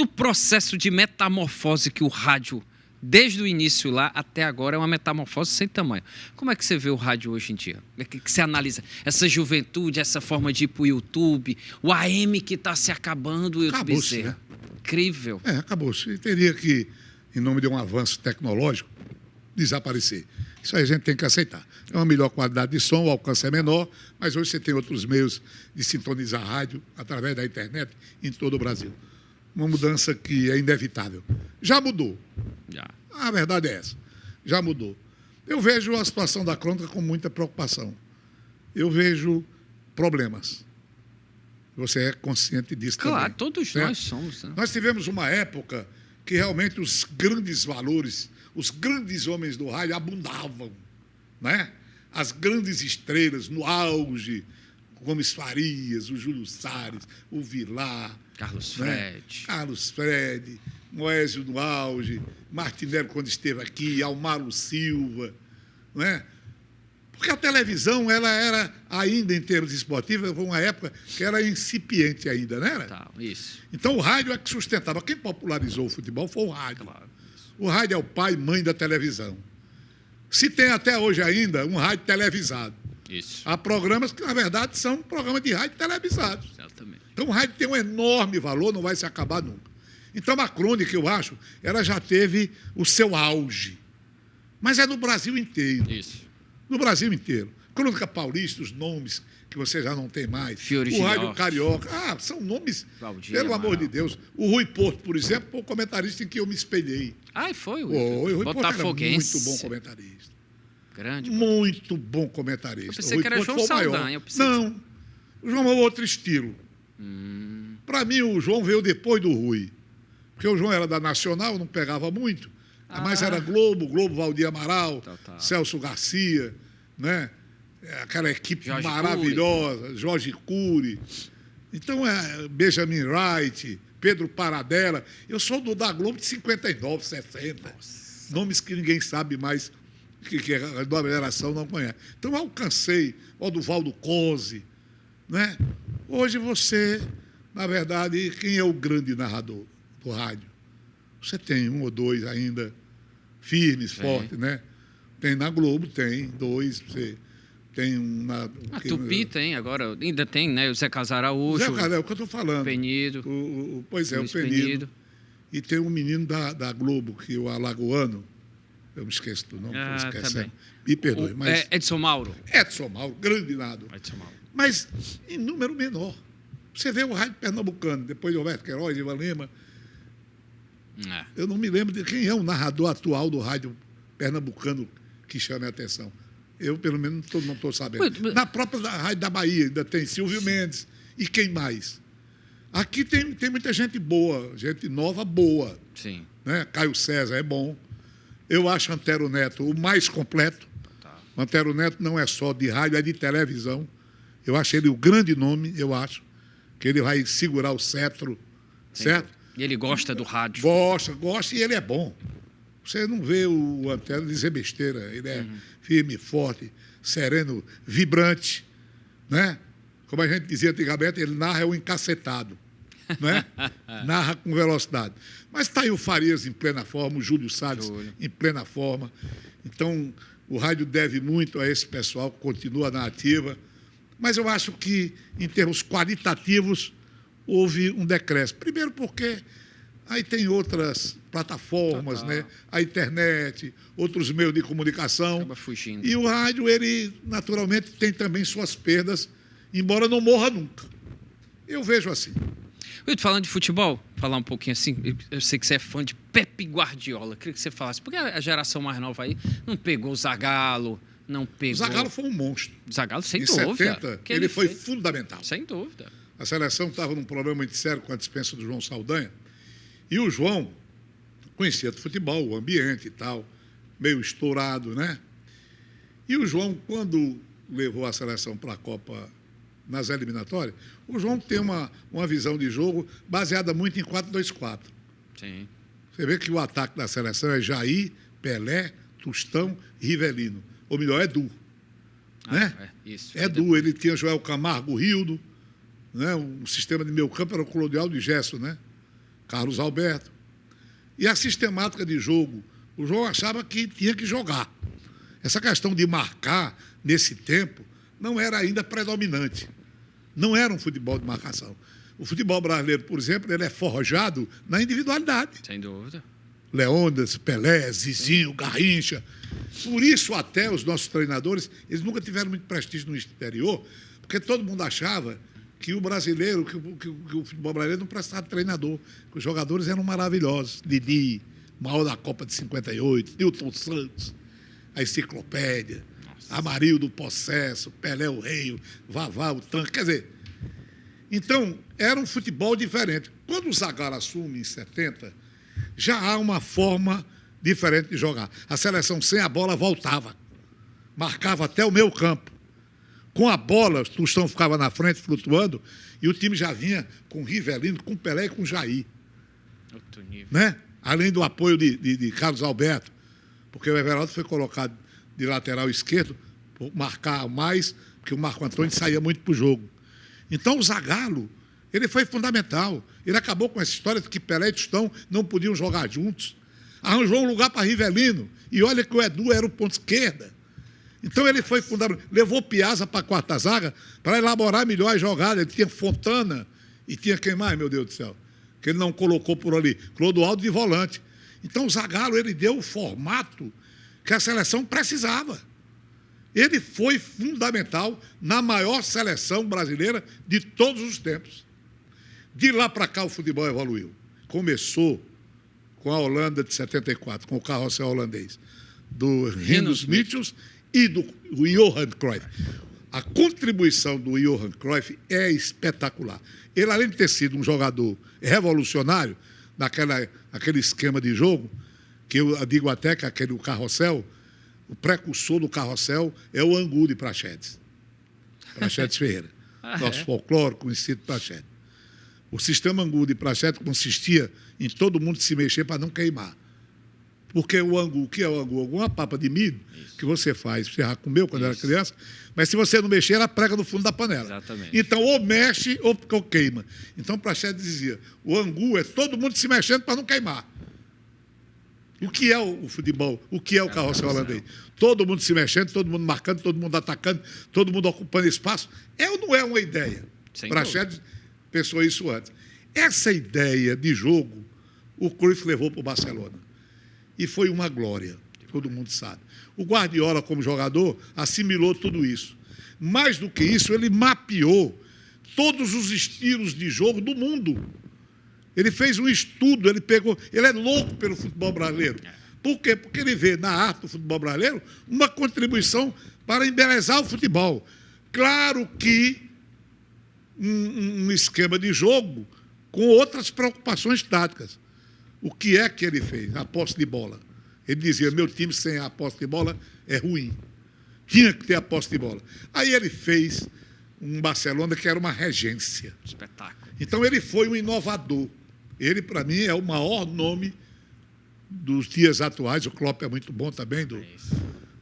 o processo de metamorfose que o rádio, desde o início lá até agora, é uma metamorfose sem tamanho. Como é que você vê o rádio hoje em dia? O que você analisa? Essa juventude, essa forma de ir para o YouTube, o AM que está se acabando, o Wilton Acabou-se, Bezerra. Incrível. Acabou-se. E teria que, em nome de um avanço tecnológico, desaparecer. Isso aí a gente tem que aceitar. É uma melhor qualidade de som, o alcance é menor, mas hoje você tem outros meios de sintonizar a rádio através da internet em todo o Brasil. Uma mudança que é inevitável. Já mudou. Já. A verdade é essa. Já mudou. Eu vejo a situação da crônica com muita preocupação. Eu vejo problemas. Você é consciente disso também. Claro, todos certo? nós somos. Né? Nós tivemos uma época que realmente os grandes valores, os grandes homens do rádio abundavam, né? As grandes estrelas no auge, Gomes Farias, o Júlio Salles, o Vilar, Carlos né? Fred. Carlos Fred, Moésio no auge, Martinelli quando esteve aqui, Almaro Silva, não é? Porque a televisão, ela era, ainda em termos esportivos, foi uma época que era incipiente ainda, não era? Tal, isso. Então o rádio é que sustentava. Quem popularizou o futebol foi o rádio. Claro. O rádio é o pai e mãe da televisão. Se tem até hoje ainda um rádio televisado. Isso. Há programas que, na verdade, são programas de rádio televisados. Exatamente. Então o rádio tem um enorme valor, não vai se acabar nunca. Então a crônica, eu acho, ela já teve o seu auge. Mas é no Brasil inteiro. Isso. No Brasil inteiro. Crônica Paulista, os nomes que você já não tem mais. Fiore O Rádio Gilhote. Carioca. São nomes, Valdir pelo Amaral. amor de Deus. O Rui Porto, por exemplo, foi o comentarista em que eu me espelhei. Ai, foi o O Rui Porto era Botafoguense. muito bom comentarista. Grande. Muito bom comentarista. Eu pensei O Rui que era Porto João foi o maior. Saldanha, eu pensei Não. O João é outro estilo. Para mim, o João veio depois do Rui. Porque o João era da Nacional, não pegava muito. Mas era Globo, Valdir Amaral, Tá. Celso Garcia, né? Aquela equipe Jorge maravilhosa, Jorge Cury. Então, Benjamin Wright, Pedro Paradela. Eu sou da Globo de 59, 60. Nomes que ninguém sabe mais, que a nova geração não conhece. Então, eu alcancei o Duvaldo Conze, né? Hoje você, na verdade, quem é o grande narrador do rádio? Você tem um ou dois ainda firmes, fortes, né? Tem na Globo, tem dois. Você tem um... A Tupi tem agora, ainda tem, né? O Zé Casaraújo. Zé Carlos, é o que eu estou falando. Penido. Pois é, Luiz o Penido. E tem um menino da Globo, que o alagoano, eu me esqueço do nome, estou esquecendo. Me perdoe, mas... Edson Mauro. Edson Mauro, grande nado. Edson Mauro. Mas em número menor. Você vê o rádio pernambucano, depois de Roberto Queiroz, Ivan Lima. Eu não me lembro de quem é o narrador atual do rádio pernambucano que chama a atenção. Eu, pelo menos, não estou sabendo. Na própria rádio da Bahia ainda tem Silvio Mendes. E quem mais? Aqui tem muita gente boa, gente nova boa. Sim. Né? Caio César é bom. Eu acho Antero Neto o mais completo. Tá. Antero Neto não é só de rádio, é de televisão. Eu acho ele o grande nome, eu acho. Que ele vai segurar o cetro, certo? E ele gosta do rádio. Gosta e ele é bom. Você não vê o Antero dizer besteira. Ele é firme, forte, sereno, vibrante, né? Como a gente dizia antigamente, ele narra o encacetado, né? Narra com velocidade. Mas está aí o Farias em plena forma, o Júlio Salles em plena forma. Então, o rádio deve muito a esse pessoal que continua na ativa. Mas eu acho que, em termos qualitativos, houve um decréscimo. Primeiro porque aí tem outras plataformas, né? A internet, outros meios de comunicação. Acaba fugindo. E o rádio, ele, naturalmente, tem também suas perdas, embora não morra nunca. Eu vejo assim. Wilton, falando de futebol, falar um pouquinho assim, eu sei que você é fã de Pepe Guardiola, queria que você falasse, porque a geração mais nova aí não pegou o Zagallo, não pegou... O Zagallo foi um monstro. O Zagallo, sem em dúvida. 70, ele foi fundamental. Sem dúvida. A seleção estava num problema muito sério com a dispensa do João Saldanha, e o João conhecia do futebol, o ambiente e tal, meio estourado, né? E o João, quando levou a seleção para a Copa nas eliminatórias, o João tem uma visão de jogo baseada muito em 4-2-4. Sim. Você vê que o ataque da seleção é Jair, Pelé, Tostão e Rivelino. Ou melhor, Edu. Né? Isso. Edu, ele tinha Joel Camargo, Rildo, né? O sistema de meio campo era o Clodialdo e Gesso, né? Carlos Alberto. E a sistemática de jogo, o João achava que tinha que jogar. Essa questão de marcar, nesse tempo, não era ainda predominante. Não era um futebol de marcação. O futebol brasileiro, por exemplo, ele é forjado na individualidade. Sem dúvida. Leônidas, Pelé, Zizinho, Garrincha. Por isso, até os nossos treinadores, eles nunca tiveram muito prestígio no exterior, porque todo mundo achava que o brasileiro, que o futebol brasileiro não prestava de treinador, que os jogadores eram maravilhosos. Didi, maior da Copa de 58, Nilton Santos, a Enciclopédia, Amarildo, Possesso, Pelé, o Rei, Vavá, o Tanque. Quer dizer, então, era um futebol diferente. Quando o Zagallo assume em 70, já há uma forma diferente de jogar. A seleção sem a bola voltava, marcava até o meio campo. Com a bola, o Tostão ficava na frente, flutuando, e o time já vinha com Rivelino, com Pelé e com Jair. Outro nível. Né? Além do apoio de Carlos Alberto, porque o Everaldo foi colocado de lateral esquerdo, por marcar mais, porque o Marco Antônio saía muito para o jogo. Então, o Zagallo, ele foi fundamental. Ele acabou com essa história de que Pelé e Tostão não podiam jogar juntos. Arranjou um lugar para Rivelino. E olha que o Edu era o ponto esquerda. Então, ele foi fundamental. Levou Piazza para a quarta zaga para elaborar melhor as jogadas. Ele tinha Fontana e tinha quem mais, meu Deus do céu? Que ele não colocou por ali. Clodoaldo de volante. Então, o Zagallo, ele deu o formato que a seleção precisava. Ele foi fundamental na maior seleção brasileira de todos os tempos. De lá para cá, o futebol evoluiu. Começou com a Holanda de 74, com o carrossel holandês, do Rinus Michels e do Johan Cruyff. A contribuição do Johan Cruyff é espetacular. Ele, além de ter sido um jogador revolucionário, naquele esquema de jogo, que eu digo até que aquele carrossel, o precursor do carrossel é o Angu de Praxedes. Praxedes Ferreira. Nosso folclore conhecido Praxedes. O sistema Angu de Praxedes consistia em todo mundo se mexer para não queimar. Porque o angu, o que é o angu? Angu é uma papa de milho que você faz, você já comeu quando era criança, mas se você não mexer, ela prega no fundo da panela. Exatamente. Então, ou mexe ou queima. Então, Praxedes dizia, o angu é todo mundo se mexendo para não queimar. O que é o futebol? O que é o carrossel holandês? Todo mundo se mexendo, todo mundo marcando, todo mundo atacando, todo mundo ocupando espaço. É ou não é uma ideia? Praxedes pensou isso antes. Essa ideia de jogo, o Cruyff levou para o Barcelona. E foi uma glória, todo mundo sabe. O Guardiola, como jogador, assimilou tudo isso. Mais do que isso, ele mapeou todos os estilos de jogo do mundo. Ele fez um estudo, ele é louco pelo futebol brasileiro. Por quê? Porque ele vê na arte do futebol brasileiro uma contribuição para embelezar o futebol. Claro que um esquema de jogo com outras preocupações táticas. O que é que ele fez? A posse de bola. Ele dizia, meu time sem a posse de bola é ruim. Tinha que ter a posse de bola. Aí ele fez um Barcelona que era uma regência. Espetáculo. Então ele foi um inovador. Ele, para mim, é o maior nome dos dias atuais. O Klopp é muito bom também,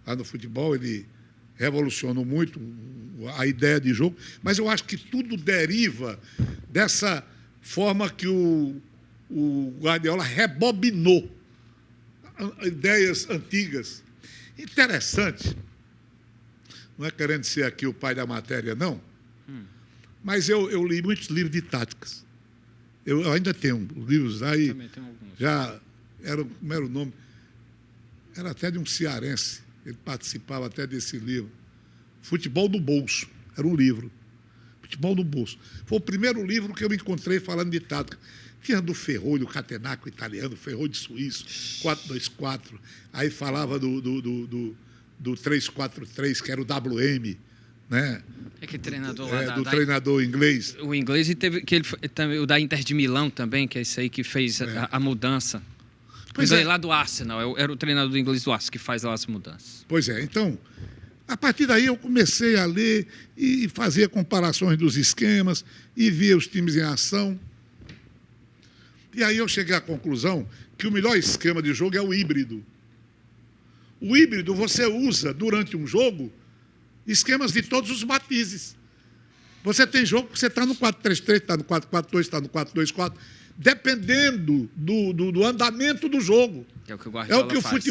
lá no futebol. Ele revolucionou muito a ideia de jogo. Mas eu acho que tudo deriva dessa forma que o Guardiola rebobinou ideias antigas. Interessante. Não é querendo ser aqui o pai da matéria, não. Mas eu li muitos livros de táticas. Eu ainda tenho livros aí. Também tenho alguns. Já como era o nome? Era até de um cearense. Ele participava até desse livro. Futebol no Bolso. Era um livro. Futebol no Bolso. Foi o primeiro livro que eu encontrei falando de tática. Tinha do Ferrolho, Catenaccio italiano, Ferrolho suíço, 4-2-4. Aí falava do 3-4-3, que era o WM. Né? É que treinador lá do treinador inglês. O inglês e teve que ele também o da Inter de Milão também, que é esse aí que fez a mudança. Pois é, lá do Arsenal, era o treinador do inglês do Arsenal que faz lá as mudanças. Pois é, então, a partir daí eu comecei a ler e fazia comparações dos esquemas e via os times em ação. E aí eu cheguei à conclusão que o melhor esquema de jogo é o híbrido. O híbrido você usa durante um jogo esquemas de todos os matizes. Você tem jogo que você está no 4-3-3, está no 4-4-2, está no 4-2-4, dependendo do andamento do jogo. É o que o Guardiola faz.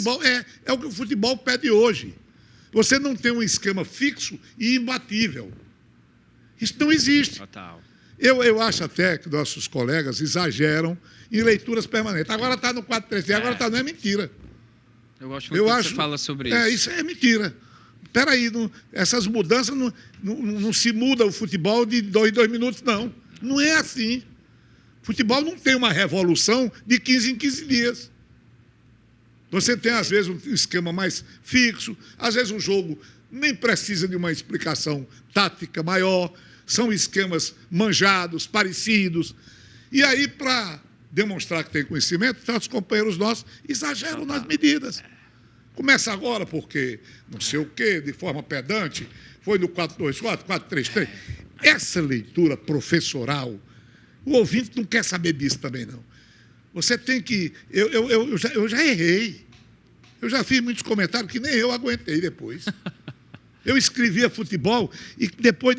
É o que o futebol pede hoje. Você não tem um esquema fixo e imbatível. Isso não existe. Total. Eu acho até que nossos colegas exageram em leituras permanentes. Agora está no 4-3-3, agora está... Não é mentira. Eu gosto muito que você fala sobre isso. Isso é mentira. Espera aí, essas mudanças não se muda o futebol de 2 minutos, não. Não é assim. Futebol não tem uma revolução de 15 em 15 dias. Você tem, às vezes, um esquema mais fixo, às vezes o jogo nem precisa de uma explicação tática maior, são esquemas manjados, parecidos. E aí, para demonstrar que tem conhecimento, os companheiros nossos exageram nas medidas. Começa agora porque não sei o quê, de forma pedante, foi no 4-2-4, 4-3-3. Essa leitura professoral, o ouvinte não quer saber disso também, não. Você tem que... Eu já errei. Eu já fiz muitos comentários que nem eu aguentei depois. Eu escrevia futebol e depois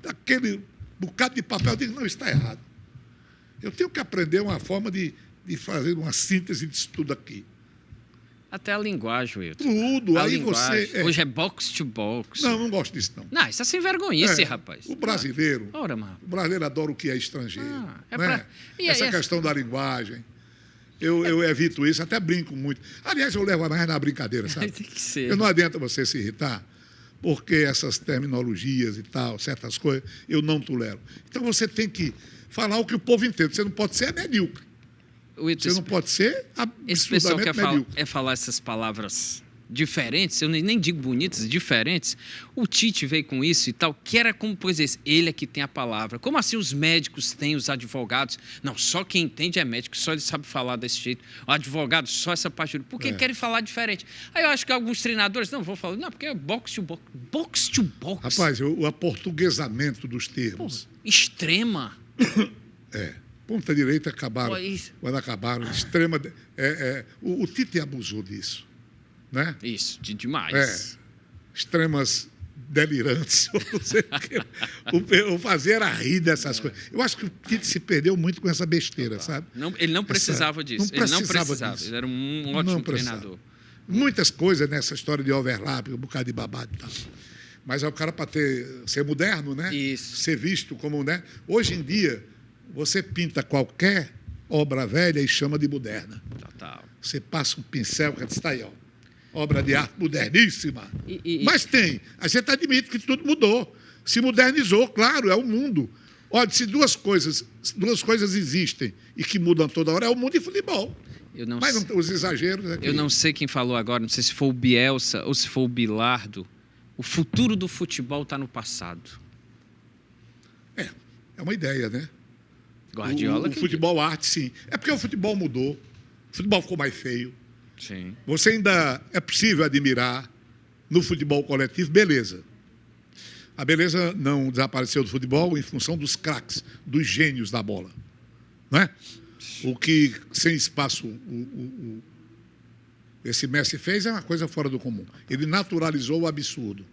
daquele bocado de papel, eu digo, não, está errado. Eu tenho que aprender uma forma de fazer uma síntese disso tudo aqui. Até a linguagem, Wilton. Tudo. Aí linguagem. Você... Hoje é box to box. Não gosto disso, não. Não, isso é sem vergonhice, rapaz. O brasileiro... Ora, mano. O brasileiro adora o que é estrangeiro. Né? Essa questão da linguagem. Eu evito isso, até brinco muito. Aliás, eu levo mais na brincadeira, sabe? Tem que ser. Eu não adianta você se irritar, porque essas terminologias e tal, certas coisas, eu não tolero. Então você tem que falar o que o povo entende. Você não pode ser medíocre. Você não pode ser esse pessoal medíocre. quer falar essas palavras diferentes, eu nem digo bonitas, diferentes. O Tite veio com isso e tal, que era como, pois ele é que tem a palavra. Como assim os médicos têm, os advogados? Não, só quem entende é médico, só ele sabe falar desse jeito. O advogado, só essa parte. Por que querem falar diferente? Aí eu acho que alguns treinadores, não, vou falar, não, porque é box to box. Box to box. Rapaz, o aportuguesamento dos termos. Pô, extrema. Ponta direita acabaram. Quando acabaram, extrema. O Tite abusou disso. Né? Isso, demais. Extremas delirantes, ou não sei o quê. O fazer era rir dessas coisas. Eu acho que o Tite se perdeu muito com essa besteira, sabe? Não, ele não precisava disso. Ele não precisava. Ele era um ótimo treinador. Muitas coisas nessa história de overlap, um bocado de babado e tal. Mas é o cara para ser moderno, né? Isso. Ser visto como, né? Hoje em dia, você pinta qualquer obra velha e chama de moderna. Total. Você passa um pincel, que está aí, ó. Obra de arte moderníssima. Mas tem. A gente admite que tudo mudou. Se modernizou, claro, é o mundo. Olha, se duas coisas existem e que mudam toda hora, é o mundo e futebol. Mas não, os exageros aqui. Eu não sei quem falou agora, não sei se foi o Bielsa ou se foi o Bilardo. O futuro do futebol está no passado. É uma ideia, né? Guardiola. O futebol arte, sim. É porque o futebol mudou. O futebol ficou mais feio. Sim. Você ainda é possível admirar no futebol coletivo, beleza. A beleza não desapareceu do futebol em função dos craques, dos gênios da bola. Não é? O que, sem espaço, esse Messi fez é uma coisa fora do comum. Ele naturalizou o absurdo.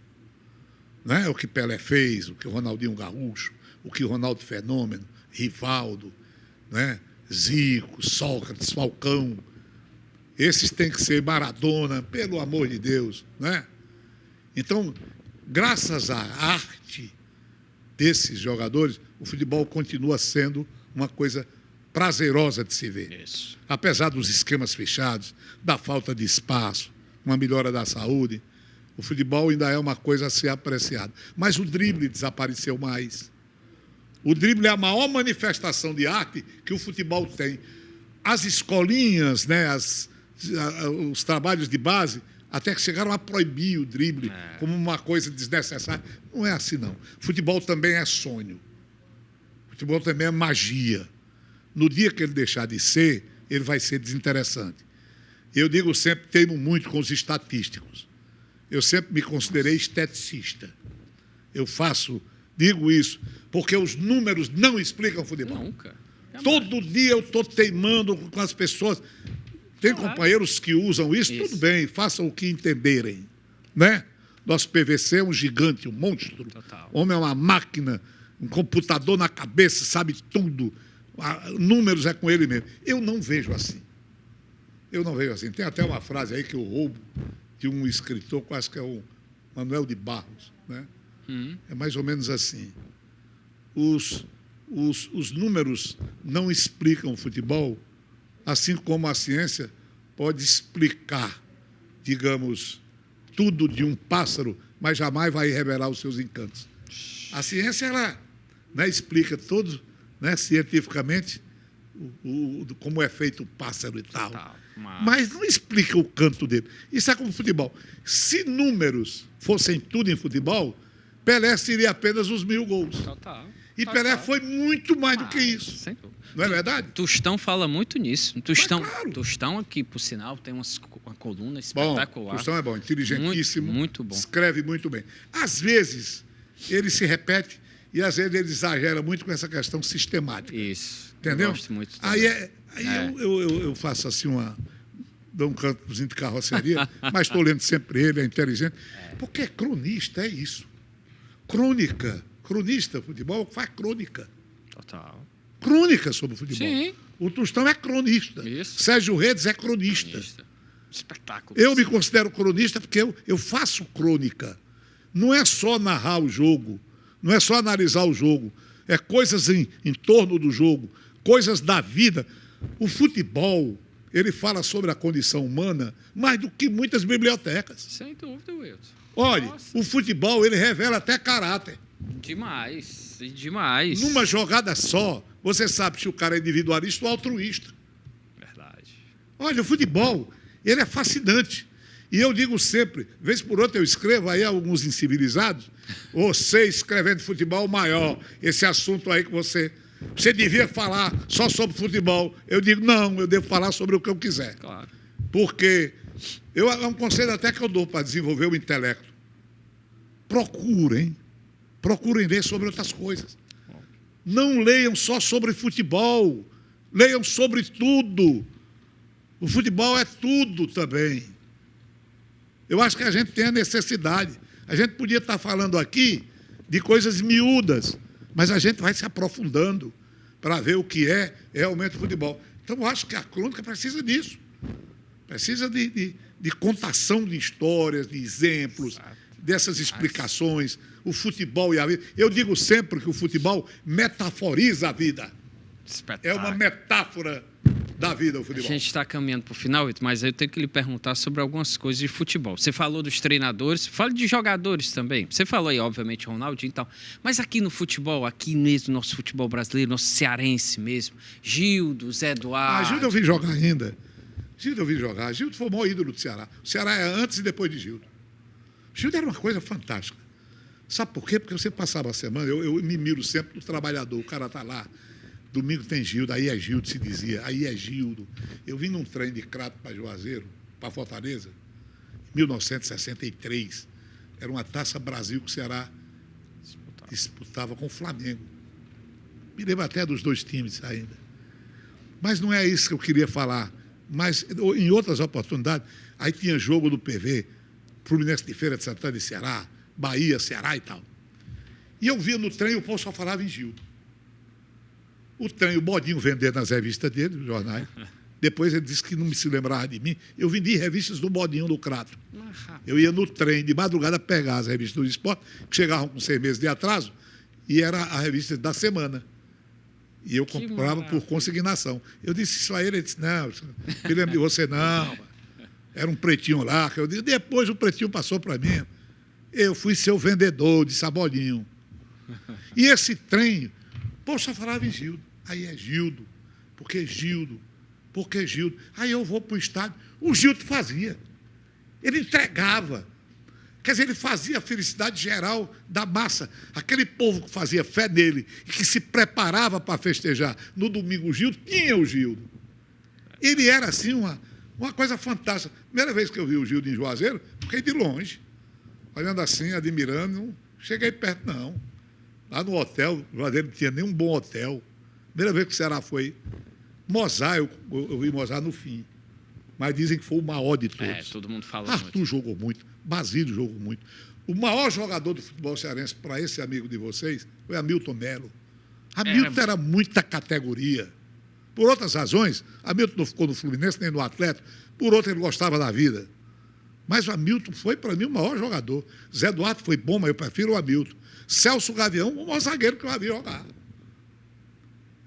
Não é? O que Pelé fez, o que o Ronaldinho Gaúcho, o que o Ronaldo Fenômeno, Rivaldo, né? Zico, Sócrates, Falcão. Esses têm que ser Maradona, pelo amor de Deus. Né? Então, graças à arte desses jogadores, o futebol continua sendo uma coisa prazerosa de se ver. Isso. Apesar dos esquemas fechados, da falta de espaço, uma melhora da saúde, o futebol ainda é uma coisa a ser apreciada. Mas o drible desapareceu mais. O drible é a maior manifestação de arte que o futebol tem. As escolinhas, né, os trabalhos de base, até que chegaram a proibir o drible como uma coisa desnecessária. Não é assim, não. Futebol também é sonho. Futebol também é magia. No dia que ele deixar de ser, ele vai ser desinteressante. Eu digo sempre, teimo muito com os estatísticos. Eu sempre me considerei esteticista. Digo isso, porque os números não explicam futebol. Nunca. Todo dia eu estou teimando com as pessoas. Tem companheiros que usam isso, tudo bem, façam o que entenderem. Né? Nosso PVC é um gigante, um monstro. Total. O homem é uma máquina, um computador na cabeça, sabe tudo. Números é com ele mesmo. Eu não vejo assim. Tem até uma frase aí que eu roubo de um escritor, quase que é o Manuel de Barros. Né? É mais ou menos assim. Os números não explicam o futebol, assim como a ciência pode explicar, digamos, tudo de um pássaro, mas jamais vai revelar os seus encantos. A ciência, ela, né, explica tudo, né, cientificamente, como é feito o pássaro e tal. Mas não explica o canto dele. Isso é como futebol. Se números fossem tudo em futebol, Pelé seria apenas os 1000 gols. Total. E Pelé foi muito mais do que isso. Não é verdade? Tostão fala muito nisso. Tostão, claro. Tostão aqui, por sinal, tem uma coluna espetacular. Tostão é bom, inteligentíssimo. Muito bom. Escreve muito bem. Às vezes, ele se repete e às vezes ele exagera muito com essa questão sistemática. Isso. Entendeu? Eu gosto muito também. Eu faço assim dou um cantozinho de carroceria, mas estou lendo sempre ele, é inteligente. Porque é cronista, é isso. Cronista, futebol faz crônica. Total. Crônica sobre o futebol. Sim. O Tostão é cronista. Isso. Sérgio Redes é cronista. Espetáculo. Eu me considero cronista porque eu faço crônica. Não é só narrar o jogo, não é só analisar o jogo. É coisas em torno do jogo, coisas da vida. O futebol, ele fala sobre a condição humana mais do que muitas bibliotecas. Sem dúvida, Wilson. Olha, o futebol, ele revela até caráter. Demais. Numa jogada só, você sabe se o cara é individualista ou altruísta. Verdade. Olha, o futebol, ele é fascinante. E eu digo sempre, vez por outra eu escrevo aí alguns incivilizados, você escrevendo futebol maior, esse assunto aí que você devia falar só sobre futebol. Eu digo, não, eu devo falar sobre o que eu quiser. Claro. Porque é um conselho até que eu dou para desenvolver o intelecto. Procurem ler sobre outras coisas. Não leiam só sobre futebol, leiam sobre tudo. O futebol é tudo também. Eu acho que a gente tem a necessidade. A gente podia estar falando aqui de coisas miúdas, mas a gente vai se aprofundando para ver o que é realmente o futebol. Então, eu acho que a crônica precisa disso. Precisa de contação de histórias, de exemplos, dessas explicações, o futebol e a vida. Eu digo sempre que o futebol metaforiza a vida. É uma metáfora da vida, o futebol. A gente está caminhando para o final, Vitor, mas eu tenho que lhe perguntar sobre algumas coisas de futebol. Você falou dos treinadores, fala de jogadores também. Você falou aí, obviamente, Ronaldinho e tal. Mas aqui no futebol, aqui mesmo, nosso futebol brasileiro, nosso cearense mesmo, Gildo, Zé Eduardo... Gildo eu vi jogar ainda. Gildo eu vi jogar. Gildo foi o maior ídolo do Ceará. O Ceará é antes e depois de Gildo. Gildo era uma coisa fantástica. Sabe por quê? Porque você passava a semana, eu me miro sempre do trabalhador, o cara está lá, domingo tem Gildo, aí é Gildo, se dizia, aí é Gildo. Eu vim num trem de Crato para Juazeiro, para Fortaleza, em 1963. Era uma Taça Brasil que o Ceará disputava com o Flamengo. Me lembro até dos dois times ainda. Mas não é isso que eu queria falar. Mas em outras oportunidades, aí tinha jogo do PV, Fluminense de Feira de Santana e Ceará, Bahia, Ceará e tal. E eu via no trem, o povo só falava em Gildo. O trem, o Bodinho vendendo nas revistas dele, os jornais. Depois ele disse que não se lembrava de mim. Eu vendi revistas do Bodinho no Crato. Eu ia no trem, de madrugada, pegar as revistas do esporte, que chegavam com 6 meses de atraso, e era a revista da semana. E eu comprava por consignação. Eu disse isso a ele disse, não, me lembro de você não. Era um pretinho lá. Que eu disse, depois o pretinho passou para mim. Eu fui seu vendedor de Sabodinho. E esse trem, pô, só falava em Gildo. Aí é Gildo, porque Gildo, porque Gildo. Aí eu vou para o estádio. O Gildo fazia. Ele entregava. Quer dizer, ele fazia a felicidade geral da massa. Aquele povo que fazia fé nele e que se preparava para festejar no domingo o Gildo, tinha o Gildo. Ele era, assim, uma coisa fantástica. Primeira vez que eu vi o Gildo em Juazeiro, fiquei de longe, olhando assim, admirando. Não cheguei perto, não. Lá no hotel, o Juazeiro não tinha nenhum bom hotel. Primeira vez que o Ceará foi. Mozart, eu vi Mozart no fim. Mas dizem que foi o maior de todos. Todo mundo fala Arthur jogou muito, Basílio jogou muito. O maior jogador do futebol cearense, para esse amigo de vocês, foi Hamilton Melo. Hamilton era muita categoria. Por outras razões, Hamilton não ficou no Fluminense nem no Atlético, por outra ele gostava da vida. Mas o Hamilton foi, para mim, o maior jogador. Zé Eduardo foi bom, mas eu prefiro o Hamilton. Celso Gavião, o maior zagueiro que eu havia jogar.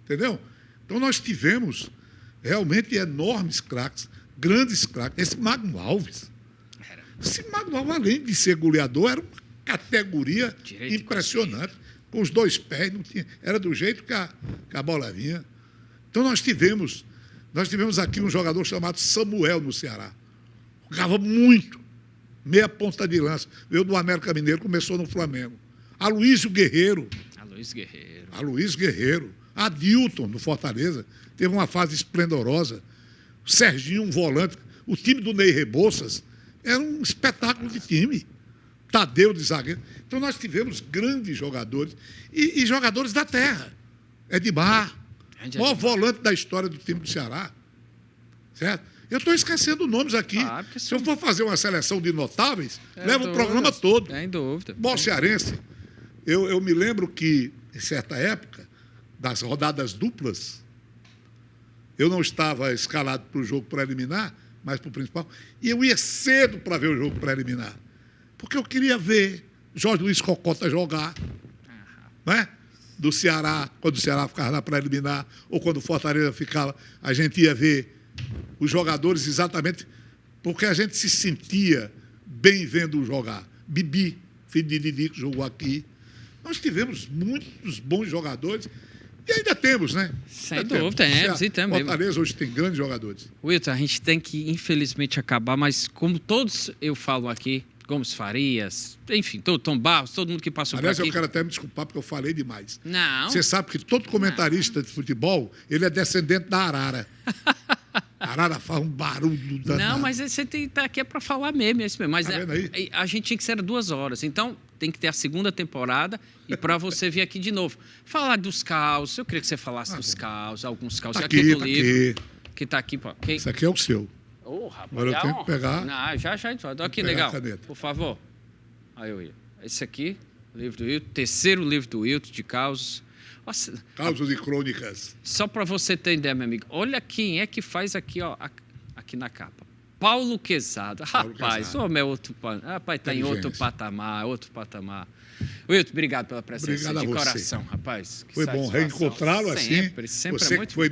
Entendeu? Então nós tivemos realmente enormes craques, grandes craques. Esse Magno Alves. Esse Magno Alves, além de ser goleador, era uma categoria impressionante. Com os dois pés, não tinha, era do jeito que a bola vinha. Então nós tivemos aqui um jogador chamado Samuel no Ceará. Jogava muito. Meia ponta de lança. Veio do América Mineiro, começou no Flamengo. Aloysio Guerreiro. Adilton, no Fortaleza. Teve uma fase esplendorosa. Serginho, um volante. O time do Ney Rebouças era um espetáculo de time. Tadeu de zagueiro. Então nós tivemos grandes jogadores e jogadores da terra. Edmar, o maior volante da história do time do Ceará. Certo? Eu estou esquecendo nomes aqui. Se eu for fazer uma seleção de notáveis, leva o programa todo. Em dúvida. Bom, cearense. Eu me lembro que, em certa época, das rodadas duplas, eu não estava escalado para o jogo preliminar, mas para o principal, e eu ia cedo para ver o jogo preliminar. Porque eu queria ver Jorge Luiz Cocota jogar, não é? Do Ceará, quando o Ceará ficava na preliminar, ou quando o Fortaleza ficava, a gente ia ver os jogadores exatamente porque a gente se sentia bem vendo jogar. Bibi, filho de Didi, que jogou aqui. Nós tivemos muitos bons jogadores e ainda temos, né? Sem dúvida, temos e também. Fortaleza hoje tem grandes jogadores. Wilton, a gente tem que, infelizmente, acabar, mas como todos eu falo aqui, Gomes Farias, enfim, Tom Barros, todo mundo que passou por aqui. Aliás, eu quero até me desculpar porque eu falei demais. Não. Você sabe que todo comentarista de futebol, ele é descendente da arara. A arara faz um barulho danado. Não, mas você tá aqui para falar mesmo, é isso mesmo. Mas tá vendo aí? A gente tinha que ser 2 horas, então tem que ter a segunda temporada e para você vir aqui de novo. Falar dos causos, eu queria que você falasse dos causos, alguns causos aqui do livro. Que tá aqui. Isso aqui é o seu. Rapaz, agora eu tenho que pegar. Não, já. Aqui, legal. Por favor. Aí eu ia. Esse aqui, livro do Wilton, terceiro livro do Wilton, de causos. Nossa, Causos e crônicas. só para você ter ideia, meu amigo, olha quem é que faz aqui, ó, aqui na capa. Paulo Quezada. Rapaz, Quezada. o homem é outro... Rapaz, está em outro Inteligência. patamar, outro patamar. Wilton, obrigado pela presença. Obrigado a de você. coração, rapaz. Que Foi bom satisfação. reencontrá-lo assim. Sempre Você é muito que foi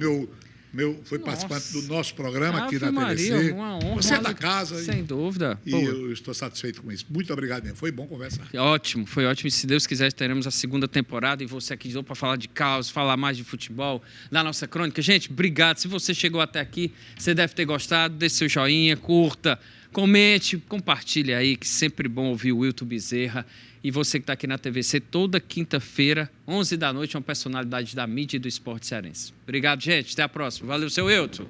foi participante Nossa. do nosso programa aqui Ave na Maria, TVC. uma honra, Você é uma da alegria. casa. Sem dúvida. E Pô, eu estou satisfeito com isso. Muito obrigado mesmo. Foi bom conversar. ótimo, foi ótimo. E se Deus quiser, teremos a segunda temporada e você aqui de novo para falar de caos, falar mais de futebol na nossa crônica. Gente, obrigado. Se você chegou até aqui, você deve ter gostado. Deixe seu joinha, curta, comente, compartilhe aí, que sempre bom ouvir o Wilton Bezerra. E você que está aqui na TVC, toda quinta-feira, 11 da noite, uma personalidade da mídia e do esporte cearense. Obrigado, gente. Até a próxima. Valeu, seu Wilton.